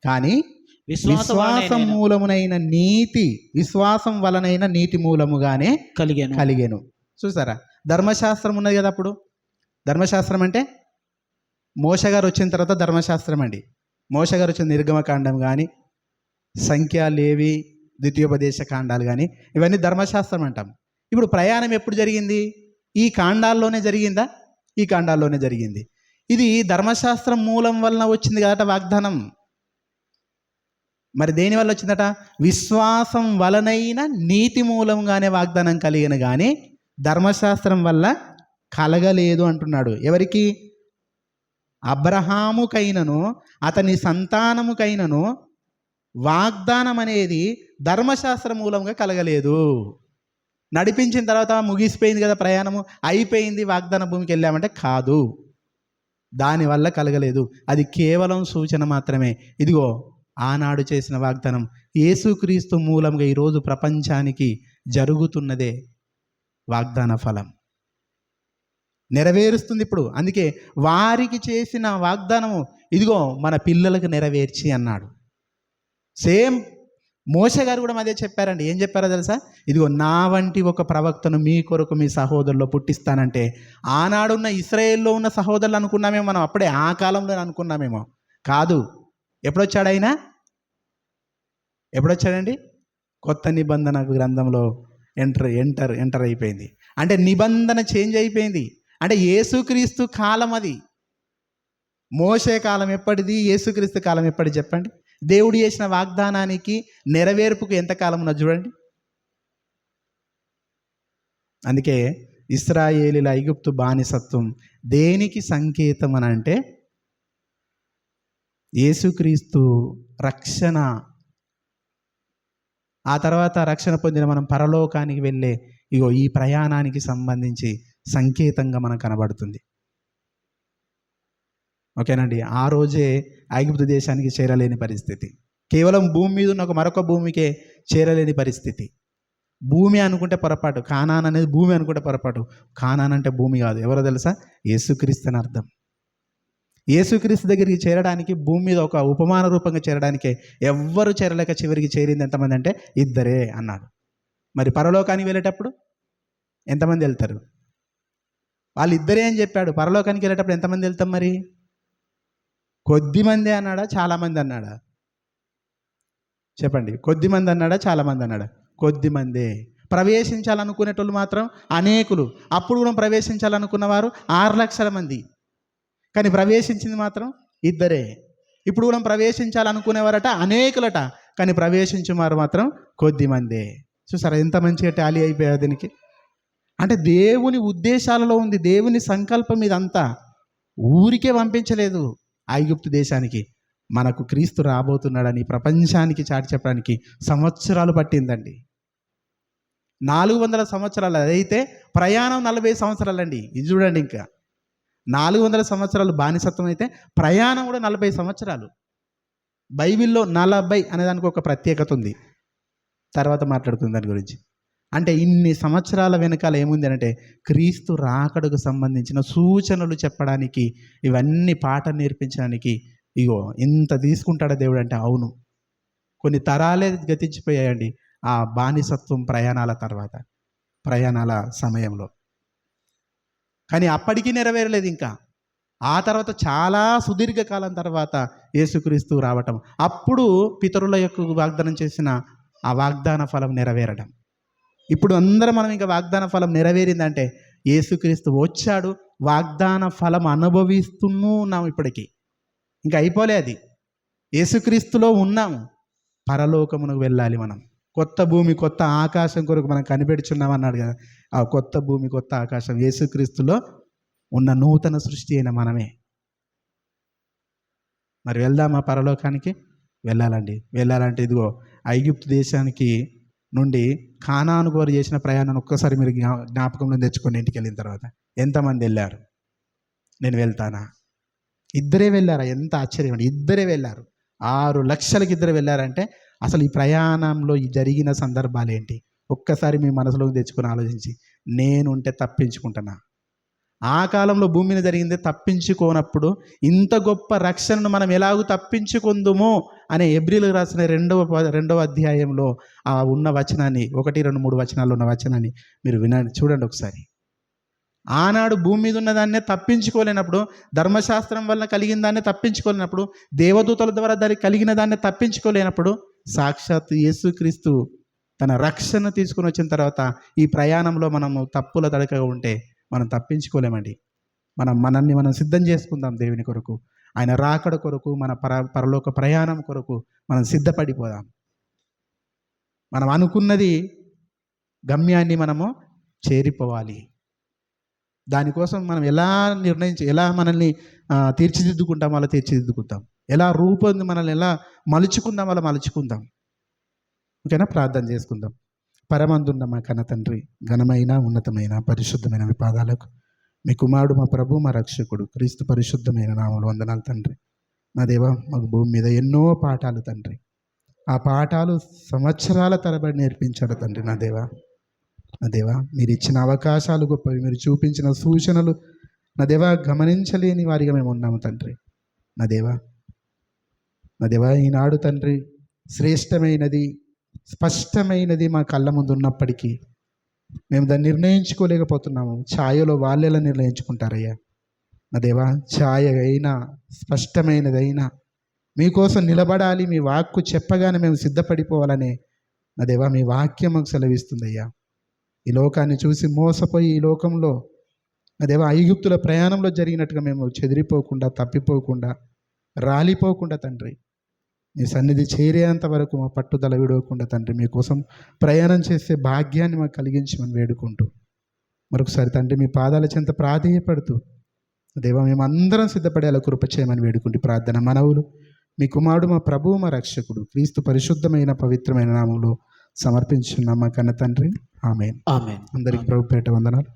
కానీ విశ్వాసం మూలమునైన విశ్వాసం వలనైన నీతి మూలముగానే కలిగెను. చూసారా? ధర్మశాస్త్రం ఉన్నది కదా. అప్పుడు ధర్మశాస్త్రం అంటే మోషే గారు వచ్చిన తర్వాత ధర్మశాస్త్రం అండి. మోషే గారు వచ్చిన నిర్గమకాండం కానీ, సంఖ్య, లేవి, ద్వితీయోపదేశ కాండాలు కానీ, ఇవన్నీ ధర్మశాస్త్రం అంటాం. ఇప్పుడు ప్రయాణం ఎప్పుడు జరిగింది? ఈ కాండాల్లోనే జరిగిందా? ఈ కాండాల్లోనే జరిగింది. ఇది ధర్మశాస్త్రం మూలం వలన వచ్చింది కదట వాగ్దానం. మరి దేని వల్ల వచ్చిందట? విశ్వాసం వలనైన నీతి మూలంగానే వాగ్దానం కలిగిన కానీ ధర్మశాస్త్రం వల్ల కలగలేదు అంటున్నాడు. ఎవరికి? అబ్రహాముకైనను అతని సంతానముకైనను వాగ్దానం అనేది ధర్మశాస్త్ర మూలంగా కలగలేదు. నడిపించిన తర్వాత ముగిసిపోయింది కదా, ప్రయాణము అయిపోయింది, వాగ్దాన భూమికి వెళ్ళామంటే కాదు, దానివల్ల కలగలేదు. అది కేవలం సూచన మాత్రమే. ఇదిగో ఆనాడు చేసిన వాగ్దానం యేసుక్రీస్తు మూలంగా ఈరోజు ప్రపంచానికి జరుగుతున్నదే వాగ్దాన ఫలం నెరవేరుస్తుంది ఇప్పుడు. అందుకే వారికి చేసిన వాగ్దానము ఇదిగో మన పిల్లలకు నెరవేర్చి అన్నాడు. సేమ్ మోషే గారు కూడా అదే చెప్పారండి. ఏం చెప్పారో తెలుసా? ఇదిగో నా వంటి ఒక ప్రవక్తను మీ కొరకు మీ సహోదరులో పుట్టిస్తానంటే, ఆనాడున్న ఇశ్రాయేల్లో ఉన్న సహోదరులు అనుకున్నామేమో మనం, అప్పుడే ఆ కాలంలో అనుకున్నామేమో. కాదు. ఎప్పుడొచ్చాడు ఆయన? ఎప్పుడొచ్చాడండి? కొత్త నిబంధన గ్రంథంలో ఎంటర్ అయిపోయింది. అంటే నిబంధన చేంజ్ అయిపోయింది. అంటే యేసుక్రీస్తు కాలం అది. మోషే కాలం ఎప్పటిది, యేసుక్రీస్తు కాలం ఎప్పటిది చెప్పండి? దేవుడు చేసిన వాగ్దానానికి నెరవేర్పుకు ఎంతకాలం ఉన్నది చూడండి. అందుకే ఇశ్రాయేలీల ఐగుప్తు బానిసత్వం దేనికి సంకేతం అని అంటే, యేసుక్రీస్తు రక్షణ, ఆ తర్వాత రక్షణ పొందిన మనం పరలోకానికి వెళ్ళే ఇగో ఈ ప్రయాణానికి సంబంధించి సంకేతంగా మనకు కనబడుతుంది. ఓకేనండి. ఆ రోజే ఐగుప్తు దేశానికి చేరలేని పరిస్థితి, కేవలం భూమి మీద ఉన్న మరొక భూమికే చేరలేని పరిస్థితి. భూమి అనుకుంటే పొరపాటు, కానాన్ అనేది భూమి అనుకుంటే పొరపాటు. కానాన్ అంటే భూమి కాదు, ఎవరో తెలుసా? యేసుక్రీస్తు అని అర్థం. యేసుక్రీస్తు దగ్గరికి చేరడానికి, భూమి మీద ఒక ఉపమాన రూపంగా చేరడానికే ఎవ్వరు చేరలేక చివరికి చేరింది ఎంతమంది అంటే ఇద్దరే అన్నాడు. మరి పరలోకానికి వెళ్ళేటప్పుడు ఎంతమంది వెళ్తారు? వాళ్ళు ఇద్దరే అని చెప్పాడు. పరలోకానికి వెళ్ళేటప్పుడు ఎంతమంది వెళ్తాం మరి? కొద్ది మంది అన్నాడా, చాలామంది అన్నాడా? చెప్పండి. కొద్ది మంది అన్నాడా, చాలామంది అన్నాడా? కొద్ది మందే. ప్రవేశించాలనుకునేటోళ్ళు మాత్రం అనేకులు. అప్పుడు కూడా ప్రవేశించాలనుకున్న వారు 6 లక్షల మంది, కానీ ప్రవేశించింది మాత్రం ఇద్దరే. ఇప్పుడు కూడా ప్రవేశించాలనుకునేవారట అనేకులట, కానీ ప్రవేశించేవారు మాత్రం కొద్ది మందే. చూసారా ఎంత మంచిగా టాలీ అయిపోయారు దీనికి? అంటే దేవుని ఉద్దేశాలలో ఉంది, దేవుని సంకల్పం ఇదంతా. ఊరికే పంపించలేదు ఐగుప్తు దేశానికి. మనకు క్రీస్తు రాబోతున్నాడని ప్రపంచానికి చాటి చెప్పడానికి సంవత్సరాలు పట్టిందండి. 400 సంవత్సరాలు. అదైతే ప్రయాణం 40 సంవత్సరాలండి. ఇది చూడండి, ఇంకా 400 సంవత్సరాలు బానిసత్వం అయితే ప్రయాణం కూడా 40 సంవత్సరాలు. బైబిల్లో 40 అనేదానికి ఒక ప్రత్యేకత ఉంది, తర్వాత మాట్లాడుకుందాం దాని గురించి. అంటే ఇన్ని సంవత్సరాల వెనకాల ఏముంది అంటే క్రీస్తు రాకడకు సంబంధించిన సూచనలు చెప్పడానికి, ఇవన్నీ పాఠం నేర్పించడానికి ఇగో ఇంత తీసుకుంటాడా దేవుడు అంటే అవును. కొన్ని తరాలే గతించిపోయాయండి ఆ బానిసత్వం ప్రయాణాల తర్వాత, ప్రయాణాల సమయంలో. కానీ అప్పటికీ నెరవేరలేదు ఇంకా. ఆ తర్వాత చాలా సుదీర్ఘకాలం తర్వాత యేసుక్రీస్తు రావటం, అప్పుడు పితరుల యొక్క వాగ్దానం చేసిన ఆ వాగ్దాన ఫలం నెరవేరడం. ఇప్పుడు అందరం మనం ఇంకా వాగ్దాన ఫలం నెరవేరిందంటే యేసుక్రీస్తు వచ్చాడు, వాగ్దాన ఫలం అనుభవిస్తూనే ఉన్నాము. ఇప్పటికీ ఇంకా అయిపోలే అది. యేసుక్రీస్తులో ఉన్నాము, పరలోకమునకు వెళ్ళాలి మనం. కొత్త భూమి కొత్త ఆకాశం కొరకు మనం కనిపెడుచున్నాం అన్నాడు కదా. ఆ కొత్త భూమి కొత్త ఆకాశం యేసుక్రీస్తులో ఉన్న నూతన సృష్టి అయిన మనమే. మరి వెళ్దామా పరలోకానికి? వెళ్ళాలండి. వెళ్ళాలంటే ఇదిగో ఐగుప్తు దేశానికి నుండి కానాను వారు చేసిన ప్రయాణాన్ని ఒక్కసారి మీరు జ్ఞాపకంలో తెచ్చుకొని ఇంటికి వెళ్ళిన తర్వాత ఎంతమంది వెళ్ళారు? నేను వెళ్తానా? ఇద్దరే వెళ్ళారా? ఎంత ఆశ్చర్యం అండి, ఇద్దరే వెళ్ళారు. 6 లక్షలకి ఇద్దరు వెళ్ళారంటే అసలు ఈ ప్రయాణంలో ఈ జరిగిన సందర్భాలు ఏంటి ఒక్కసారి మీ మనసులోకి తెచ్చుకొని ఆలోచించి, నేనుంటే తప్పించుకుంటున్నా. ఆ కాలంలో భూమి మీద జరిగిందే తప్పించుకోనప్పుడు ఇంత గొప్ప రక్షణను మనం ఎలాగూ తప్పించుకుందుము అనే హెబ్రీయులకు రాసిన 2వ అధ్యాయంలో ఆ ఉన్న వచనాన్ని, 1, 2, 3 వచనాల్లో ఉన్న వచనాన్ని మీరు వినండి, చూడండి ఒకసారి. ఆనాడు భూమి మీద ఉన్న దాన్నే తప్పించుకోలేనప్పుడు, ధర్మశాస్త్రం వల్ల కలిగిన దాన్నే తప్పించుకోలేనప్పుడు, దేవదూతల ద్వారా దానికి కలిగిన దాన్నే తప్పించుకోలేనప్పుడు, సాక్షాత్ యేసుక్రీస్తు తన రక్షణ తీసుకుని వచ్చిన తర్వాత ఈ ప్రయాణంలో మనము తప్పుల తడకగా ఉంటే మనం తప్పించుకోలేమండి. మనల్ని మనం సిద్ధం చేసుకుందాం దేవుని కొరకు, ఆయన రాకడ కొరకు, మన పరలోక ప్రయాణం కొరకు మనం సిద్ధపడిపోదాం. మనం అనుకున్నది గమ్యాన్ని మనము చేరిపోవాలి. దానికోసం మనం ఎలా మనల్ని తీర్చిదిద్దుకుంటాం అలా తీర్చిదిద్దుకుంటాం, ఎలా మనల్ని ఎలా మలుచుకుందాం అలా మలుచుకుందాం. ఓకేనా? ప్రార్థన చేసుకుందాం. పరమందున్న మా కన్న తండ్రి, ఘనమైన ఉన్నతమైన పరిశుద్ధమైన మీ పాదాలకు మీ కుమారుడు మా ప్రభు మా రక్షకుడు క్రీస్తు పరిశుద్ధమైన నామములో వందనాలు తండ్రి. నా దేవా, మాకు భూమి మీద ఎన్నో పాఠాలు తండ్రి, ఆ పాఠాలు సంవత్సరాల తరబడి నేర్పించాడు తండ్రి. నా దేవా మీరు ఇచ్చిన అవకాశాలు గొప్పవి, మీరు చూపించిన సూచనలు నా దేవా గమనించలేని వారిగా మేము ఉన్నాము తండ్రి. నా దేవా ఈనాడు తండ్రి శ్రేష్టమైనది స్పష్టమైనది మా కళ్ళ ముందు ఉన్నప్పటికీ మేము దాన్ని నిర్ణయించుకోలేకపోతున్నాము. ఛాయలో వాళ్ళు ఎలా నిర్ణయించుకుంటారయ్యా? నా దేవా, ఛాయ అయినా స్పష్టమైనదైనా మీకోసం నిలబడాలి, మీ వాక్కు చెప్పగానే మేము సిద్ధపడిపోవాలనే నా దేవా మీ వాక్యం మాకు సెలవిస్తుందయ్యా. ఈ లోకాన్ని చూసి మోసపోయి ఈ లోకంలో నా దేవా ఐగుప్తుల ప్రయాణంలో జరిగినట్టుగా మేము చెదిరిపోకుండా, తప్పిపోకుండా, రాలిపోకుండా తండ్రి మీ సన్నిధి చేరేంత వరకు మా పట్టుదల విడవకుండా తండ్రి మీకోసం ప్రయాణం చేసే భాగ్యాన్ని మాకు కలిగించమని వేడుకుంటూ మరొకసారి తండ్రి మీ పాదాల చెంత ప్రాధేయపడుతూ దేవా మేమందరం సిద్ధపడేలా కృప చేయమని వేడుకుంటూ ప్రార్థన మనవులు మీ కుమారుడు మా ప్రభువు మా రక్షకుడు క్రీస్తు పరిశుద్ధమైన పవిత్రమైన నామంలో సమర్పించున్నాం మా కన్న తండ్రి. ఆమేన్. ఆమేన్. అందరికీ ప్రభు పేట వందనాలు.